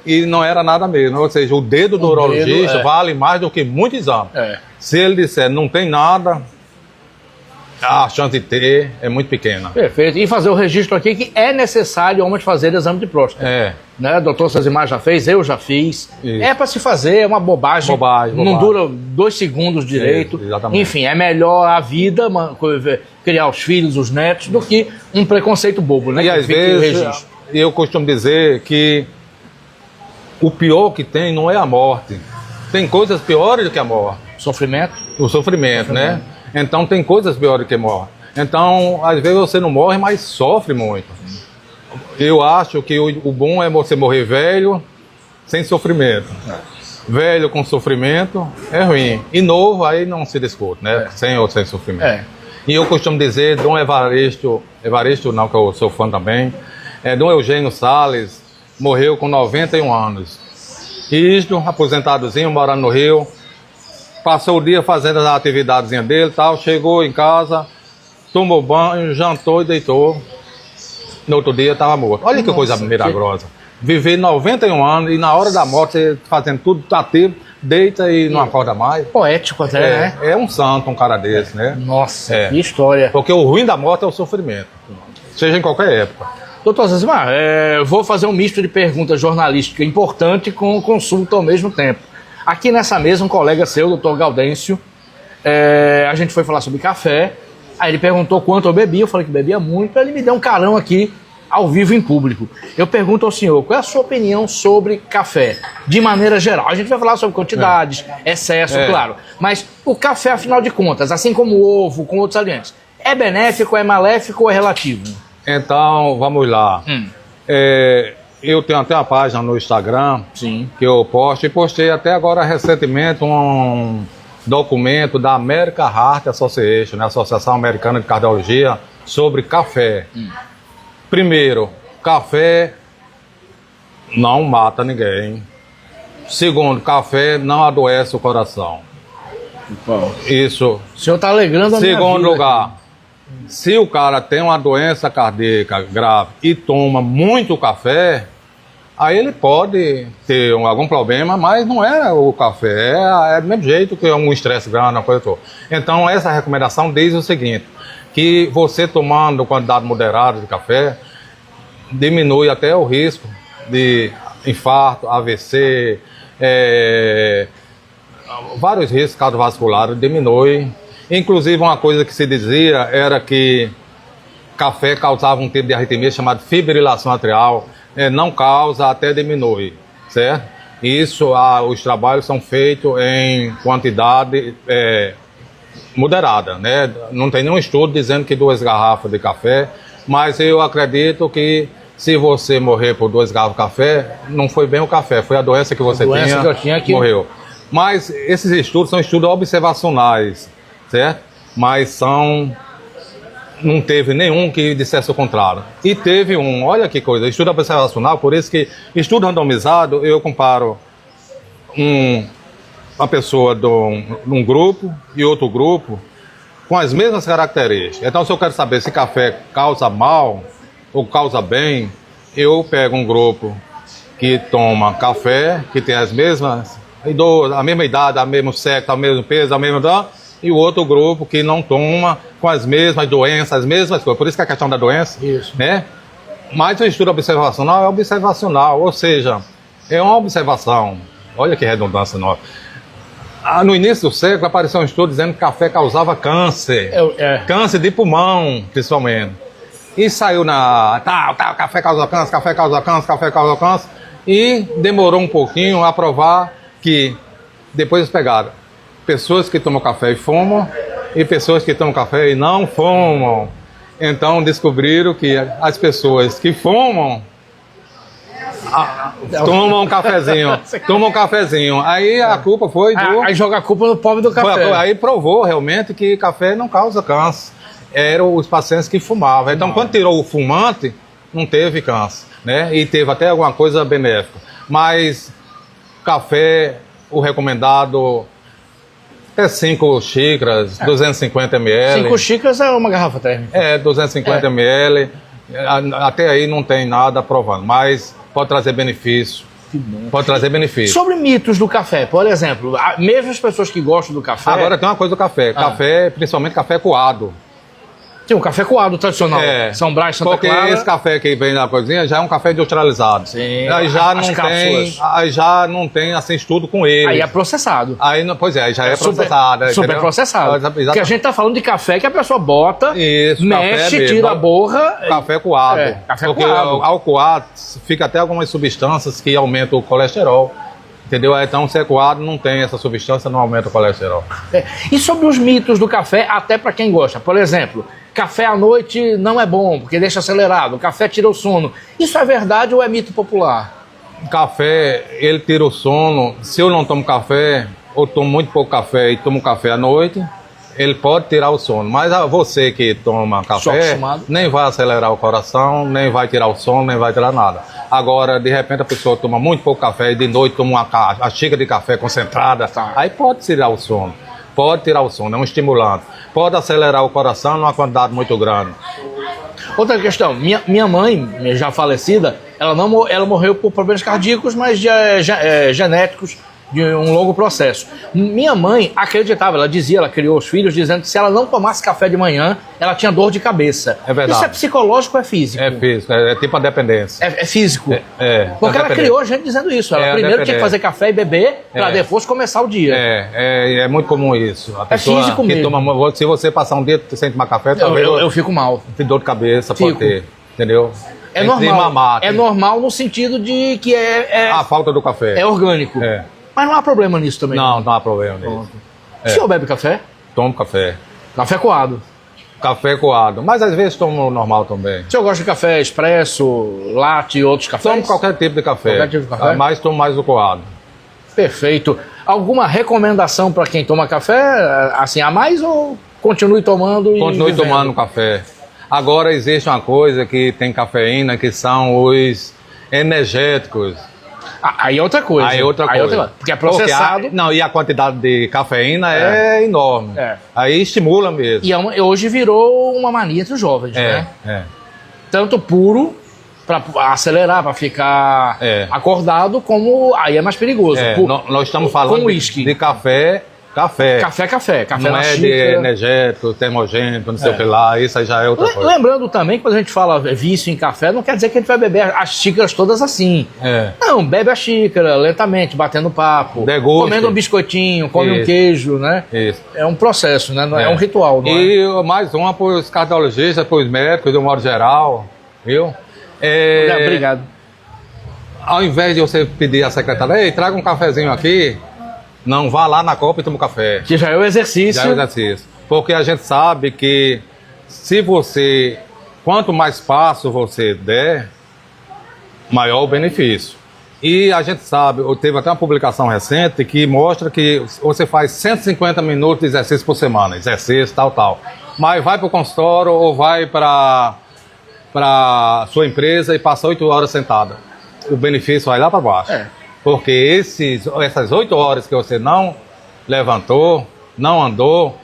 e não era nada mesmo. Ou seja, o dedo do urologista vale mais do que muito exame. Se ele disser não tem nada, a chance de ter é muito pequena. Perfeito. E fazer o registro aqui que é necessário homens fazerem exame de próstata. Né? Doutor Sazemar já fez, eu já fiz. Isso. É para se fazer, é uma bobagem. Não dura 2 segundos direito. Isso, exatamente. Enfim, é melhor a vida, criar os filhos, os netos, do que um preconceito bobo, né? E às vezes, eu costumo dizer que o pior que tem não é a morte. Tem coisas piores do que a morte. Sofrimento? O sofrimento, né? Então tem coisas piores do que morte. Então, às vezes você não morre, mas sofre muito. Eu acho que o bom é você morrer velho, sem sofrimento. Velho com sofrimento é ruim. E novo, aí não se discute, né? Sem ou sem sofrimento. E eu costumo dizer, Dom Evaristo não, que eu sou fã também, Dom Eugênio Salles, morreu com 91 anos. Isto, aposentadozinho, morando no Rio, passou o dia fazendo as atividades dele, tal, chegou em casa, tomou banho, jantou e deitou. No outro dia estava morto. Olha que coisa milagrosa. Viver 91 anos e na hora da morte fazendo tudo ativo, deita e não acorda mais. Poético até, né? É um santo um cara desse, né? Nossa, que história. Porque o ruim da morte é o sofrimento. Seja em qualquer época. Doutor Sazemar, vou fazer um misto de perguntas jornalísticas importante com consulta ao mesmo tempo. Aqui nessa mesa, um colega seu, o doutor Gaudêncio, a gente foi falar sobre café, aí ele perguntou quanto eu bebia, eu falei que bebia muito, ele me deu um carão aqui, ao vivo, em público. Eu pergunto ao senhor, qual é a sua opinião sobre café, de maneira geral? A gente vai falar sobre quantidades, excesso, claro, mas o café, afinal de contas, assim como o ovo, com outros alimentos, é benéfico, é maléfico ou é relativo? Então, vamos lá. Eu tenho até uma página no Instagram. Sim. Que eu posto, e postei até agora recentemente um documento da American Heart Association, né, Associação Americana de Cardiologia, sobre café. Primeiro, café não mata ninguém. Segundo, café não adoece o coração. Isso. O senhor está alegrando a minha vida. Segundo lugar, se o cara tem uma doença cardíaca grave e toma muito café, Aí ele pode ter algum problema, mas não é o café, é do mesmo jeito que um estresse grande, uma coisa toda. Então essa recomendação diz o seguinte, que você tomando quantidade moderada de café, diminui até o risco de infarto, AVC, vários riscos cardiovasculares diminui. Inclusive uma coisa que se dizia era que café causava um tipo de arritmia chamada fibrilação atrial, não causa, até diminui, certo? Isso, os trabalhos são feitos em quantidade moderada, né? Não tem nenhum estudo dizendo que 2 garrafas de café, mas eu acredito que se você morrer por 2 garrafas de café, não foi bem o café, foi a doença que você tinha que morreu. Mas esses estudos são estudos observacionais, certo? Mas não teve nenhum que dissesse o contrário. E teve olha que coisa, estudo observacional, por isso que estudo randomizado, eu comparo uma pessoa de um grupo e outro grupo com as mesmas características. Então, se eu quero saber se café causa mal ou causa bem, eu pego um grupo que toma café, que tem as mesmas, a mesma idade, o mesmo sexo, o mesmo peso, a mesma... e o outro grupo que não toma, com as mesmas doenças, as mesmas coisas. Por isso que a questão da doença, né? Mas o estudo observacional é observacional, ou seja, é uma observação. Olha que redundância nossa. No início do século apareceu um estudo dizendo que café causava câncer. Câncer de pulmão, principalmente. E saiu café causa câncer, café causa câncer, café causa câncer. E demorou um pouquinho a provar que, depois eles pegaram pessoas que tomam café e fumam, e pessoas que tomam café e não fumam. Então descobriram que as pessoas que fumam tomam um cafezinho. Aí a culpa foi do... Aí joga a culpa no pobre do café. Aí provou realmente que café não causa câncer. Eram os pacientes que fumavam. Então quando tirou o fumante, não teve câncer, né? E teve até alguma coisa benéfica. Mas café, o recomendado... 5 xícaras, 250 ml. 5 xícaras é uma garrafa térmica. 250 ml. Até aí não tem nada provando, mas pode trazer benefício. Pode trazer benefício. Sobre mitos do café, por exemplo, mesmo as pessoas que gostam do café... Agora tem uma coisa do café. Café, principalmente café coado. Tem um café coado tradicional. São Brás, Santa Clara. Porque esse café que vem na cozinha já é um café industrializado. Sim. Aí já não tem assim estudo com ele. Aí é processado. Aí já é processado. Super processado. Porque a gente tá falando de café que a pessoa bota, mexe, tira a borra. Café coado. Porque ao coado fica até algumas substâncias que aumentam o colesterol. Entendeu? Então, se é coado, não tem essa substância, não aumenta o colesterol. E sobre os mitos do café, até para quem gosta. Por exemplo, café à noite não é bom, porque deixa acelerado. Café tira o sono. Isso é verdade ou é mito popular? Café, ele tira o sono. Se eu não tomo café, ou tomo muito pouco café e tomo café à noite, ele pode tirar o sono. Mas você que toma café, nem vai acelerar o coração, nem vai tirar o sono, nem vai tirar nada. Agora, de repente, a pessoa toma muito pouco café e de noite toma a xícara de café concentrada, aí pode tirar o sono. Pode tirar o sono, é um estimulante. Pode acelerar o coração numa quantidade muito grande. Outra questão, minha mãe, já falecida, ela morreu por problemas cardíacos, mas genéticos, de um longo processo. Minha mãe acreditava, ela criou os filhos dizendo que se ela não tomasse café de manhã, ela tinha dor de cabeça. É verdade. Isso é psicológico ou é físico? É físico, é tipo a dependência. É físico? Porque ela criou gente dizendo isso. Ela primeiro tinha que fazer café e beber para depois começar o dia. É muito comum isso. A pessoa físico que mesmo. Se você passar um dia sem tomar café, talvez eu fico mal. Tem dor de cabeça, pode ter. Entendeu? É normal. É normal no sentido de que a falta do café. É orgânico. Mas não há problema nisso também. Não há problema nisso. O senhor bebe café? Tomo café. Café coado? Café coado, mas às vezes tomo normal também. O senhor gosta de café expresso, latte e outros cafés? Tomo qualquer tipo de café. Qualquer tipo de café? Mas tomo mais o coado. Perfeito. Alguma recomendação para quem toma café, assim, a mais ou continue tomando e Continue vivendo? tomando café. Agora existe uma coisa que tem cafeína, que são os energéticos. Aí é outra coisa. Aí é outra coisa. Porque é processado. E a quantidade de cafeína é enorme. Aí estimula mesmo. E hoje virou uma mania entre os jovens, né? É. Tanto puro para acelerar, para ficar É. acordado, como aí é mais perigoso. Nós estamos falando com uísque. de café. Café Café não na é de xícara. energético, termogênico, não sei o que lá, isso aí já é outra coisa. Lembrando também que quando a gente fala vício em café, não quer dizer que a gente vai beber as xícaras todas assim. É. Não, bebe a xícara, lentamente, batendo papo, Deguste. comendo um biscoitinho, come um Isso. queijo, né? Isso. É um processo, né? Não é um ritual, não é? E mais uma para os cardiologistas, para os médicos, de um modo geral, viu? Obrigado. Ao invés de você pedir à secretária, ei, traga um cafezinho aqui, não vá lá na copa e toma um café. Que já é o exercício. Já é exercício. Porque a gente sabe que se você, quanto mais passo você der, maior o benefício. E a gente sabe, teve até uma publicação recente que mostra que você faz 150 minutos de exercício por semana, exercício, tal. Mas vai para o consultório ou vai para sua empresa e passa 8 horas sentada. O benefício vai lá para baixo. É. Porque essas 8 horas que você não levantou, não andou,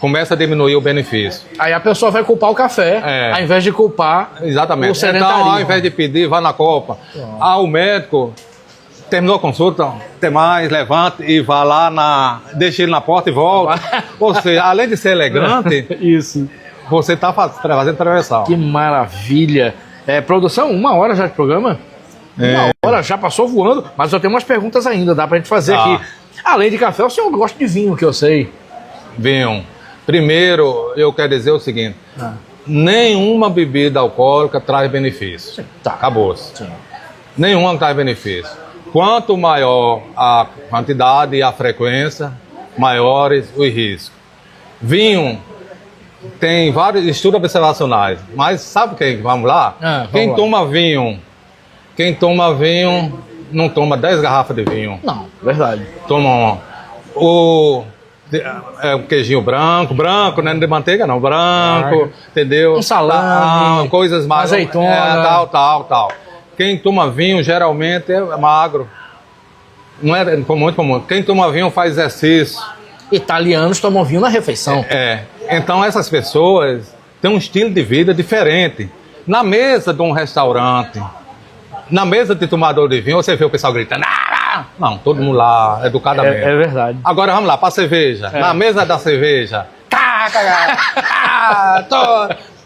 começa a diminuir o benefício. Aí a pessoa vai culpar o café, ao invés de culpar Exatamente. o sedentarismo. Então, ao invés de pedir, vá na copa. O médico terminou a consulta, tem mais, levanta e vá lá, deixa ele na porta e volta. Ou seja, além de ser elegante, Isso. você está fazendo prevenção. Que maravilha. Produção, 1 hora já de programa? 1 hora já passou voando, mas eu tenho umas perguntas ainda, dá pra gente fazer aqui. Além de café, o senhor gosta de vinho, que eu sei. Vinho. Primeiro, eu quero dizer o seguinte: nenhuma bebida alcoólica traz benefício. Tá. Acabou-se. Nenhuma traz benefício. Quanto maior a quantidade e a frequência, maiores os riscos. Vinho tem vários estudos observacionais, mas sabe quem? Vamos lá? Quem toma vinho não toma 10 garrafas de vinho. Não, verdade. Toma o queijinho branco, né? Não de manteiga não, branco, entendeu? Um salame, coisas mais azeitona. Tal. Quem toma vinho geralmente é magro. Não é muito comum. Quem toma vinho faz exercício. Italianos tomam vinho na refeição. Então essas pessoas têm um estilo de vida diferente. Na mesa de um restaurante, na mesa de tomador de vinho, você vê o pessoal gritando. Não, todo mundo lá, educadamente. É verdade. Agora vamos lá, para a cerveja. Na mesa da cerveja.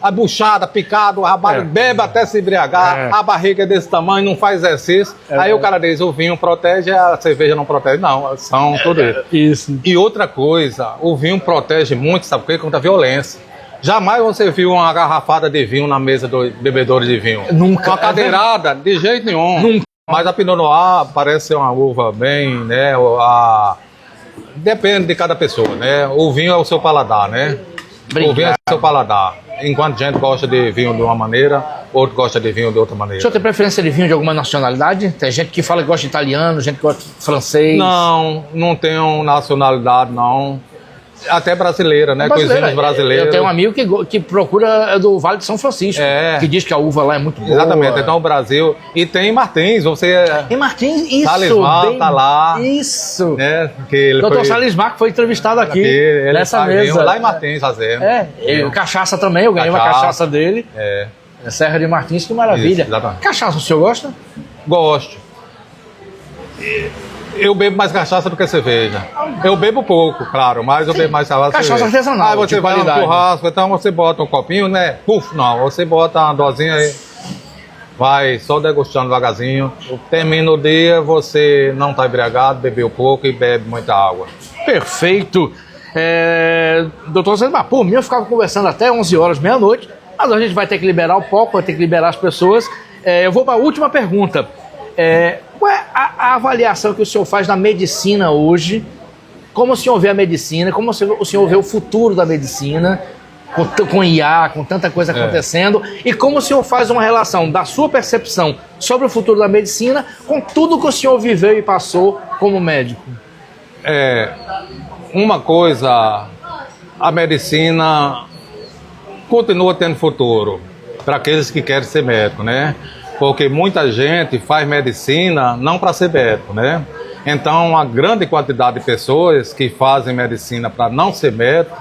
A buchada, picado, o rabado, bebe até se embriagar, a barriga é desse tamanho, não faz exercício. Aí o cara diz, o vinho protege, a cerveja não protege. Não, são tudo isso. Isso. E outra coisa, o vinho protege muito, sabe por quê? Contra a violência. Jamais você viu uma garrafada de vinho na mesa dos bebedores de vinho. Nunca. Uma cadeirada, de jeito nenhum. Nunca. Mas a Pinot Noir parece ser uma uva bem, né? Depende de cada pessoa, né? O vinho é o seu paladar, né? Obrigado. O vinho é o seu paladar. Enquanto gente gosta de vinho de uma maneira, outro gosta de vinho de outra maneira. O senhor tem preferência de vinho de alguma nacionalidade? Tem gente que fala que gosta de italiano, gente que gosta de francês. Não tenho nacionalidade, não. Até brasileira, né? Coisinhas brasileiras. Eu tenho um amigo que procura do Vale de São Francisco, que diz que a uva lá é muito boa. Exatamente, então o Brasil. E tem Martins, Tem Martins, isso. Talismã tá lá. Isso. Né? Doutor Salismar, que foi entrevistado aqui ele nessa mesa. Lá em Martins fazendo. Cachaça também, eu ganhei uma cachaça dele. Serra de Martins, que maravilha. Isso, exatamente. Cachaça, o senhor gosta? Gosto. Eu bebo mais cachaça do que cerveja. Eu bebo pouco, claro, mas eu bebo mais cachaça artesanal. Aí você vai no churrasco, então você bota um copinho, né? Não, você bota uma dosinha aí, vai só degustando devagarzinho. Termina o dia, você não está embriagado, bebeu pouco e bebe muita água. Perfeito. Doutor Zé, por mim eu ficava conversando até 11 horas, meia-noite, mas a gente vai ter que liberar o palco, vai ter que liberar as pessoas. Eu vou para a última pergunta. Qual é a avaliação que o senhor faz da medicina hoje? Como o senhor vê a medicina? Como o senhor vê o futuro da medicina? Com IA, com tanta coisa acontecendo. E como o senhor faz uma relação da sua percepção sobre o futuro da medicina com tudo que o senhor viveu e passou como médico? Uma coisa, a medicina continua tendo futuro para aqueles que querem ser médico, né? Porque muita gente faz medicina não para ser médico, né? Então, uma grande quantidade de pessoas que fazem medicina para não ser médico,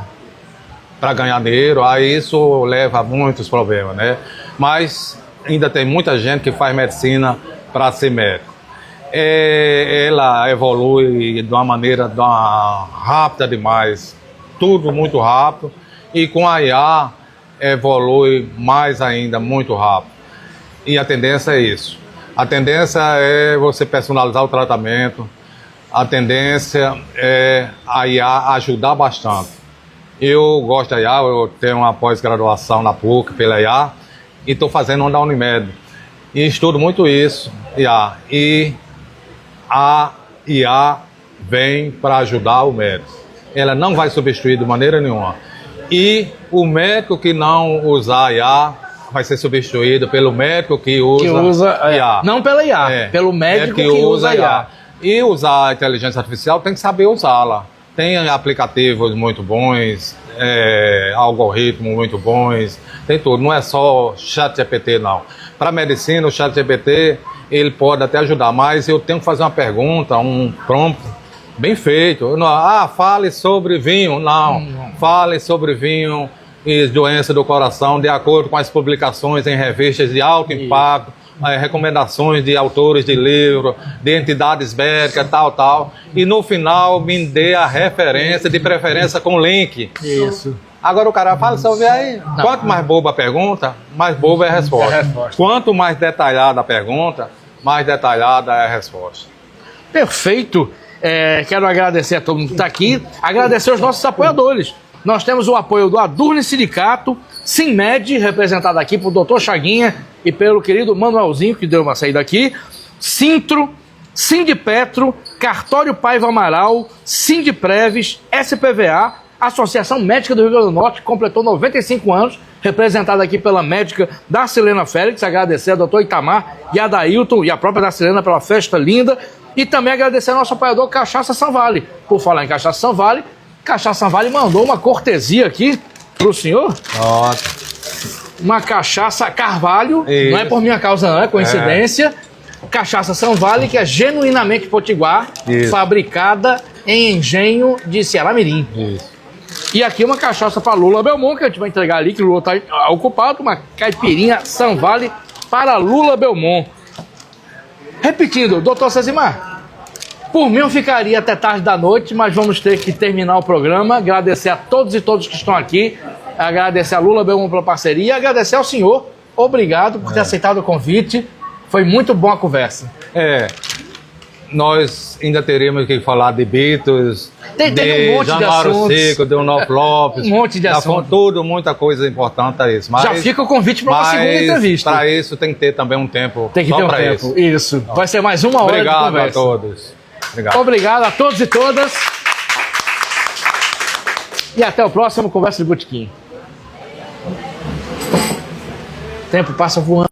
para ganhar dinheiro, aí isso leva a muitos problemas, né? Mas ainda tem muita gente que faz medicina para ser médico. Ela evolui de uma maneira rápida demais, tudo muito rápido, e com a IA evolui mais ainda, muito rápido. E a tendência é isso. A tendência é você personalizar o tratamento, a tendência é a IA ajudar bastante. Eu gosto da IA, eu tenho uma pós-graduação na PUC pela IA e estou fazendo uma da Unimed. E estudo muito isso, IA. E a IA vem para ajudar o médico. Ela não vai substituir de maneira nenhuma. E o médico que não usar a IA vai ser substituído pelo médico que usa IA. Não pela IA, pelo médico que usa a IA. E usar a inteligência artificial tem que saber usá-la. Tem aplicativos muito bons, algoritmos muito bons, tem tudo. Não é só ChatGPT, não. Para medicina, o ChatGPT ele pode até ajudar, mas eu tenho que fazer uma pergunta, um prompt bem feito. Fale sobre vinho. Não, fale sobre vinho e doença do coração de acordo com as publicações em revistas de alto impacto, recomendações de autores de livro, de entidades médicas, tal. E no final me dê a referência, de preferência com link. Isso. Agora o cara fala sobre aí. Quanto mais boba a pergunta, mais boba é a resposta. Quanto mais detalhada a pergunta, mais detalhada é a resposta. Perfeito. Quero agradecer a todo mundo que está aqui, agradecer aos nossos apoiadores. Nós temos o apoio do Adurne Sindicato, Simmed, representado aqui por Dr. Chaguinha e pelo querido Manuelzinho, que deu uma saída aqui, Sintro, Sindipetro, Cartório Paiva Amaral, Sindipreves, SPVA, Associação Médica do Rio Grande do Norte, que completou 95 anos, representada aqui pela médica Darcilena Félix, agradecer a doutor Itamar e a Dailton e a própria Darcilena pela festa linda, e também agradecer ao nosso apoiador Cachaça Sanvale. Por falar em Cachaça Sanvale mandou uma cortesia aqui pro senhor. Nossa. Uma cachaça Carvalho, Isso. Não é por minha causa não, é coincidência. Cachaça Sanvale, que é genuinamente potiguar, Isso. fabricada em engenho de Ceará Mirim. Isso. E aqui uma cachaça para Lula Belmont, que a gente vai entregar ali, que o Lula está ocupado, uma caipirinha Sanvale para Lula Belmont. Repetindo, doutor Cezimar, por mim eu ficaria até tarde da noite, mas vamos ter que terminar o programa. Agradecer a todos e todos que estão aqui, agradecer a Lula Belmont pela parceria, agradecer ao senhor, obrigado por ter aceitado o convite, foi muito boa a conversa. Nós ainda teríamos que falar de Beatles, Tem de um monte de Januário assuntos. Seco, de Onofre Lopes. Um monte de assuntos. Tudo, muita coisa importante a isso. Mas, Já fica o convite para uma segunda entrevista. Para isso tem que ter também um tempo. Tem que só ter um pra tempo. Isso. Vai ser mais uma hora de Obrigado conversa. a todos. Obrigado. Obrigado a todos e todas. E até o próximo Conversa de Botequim. O tempo passa voando.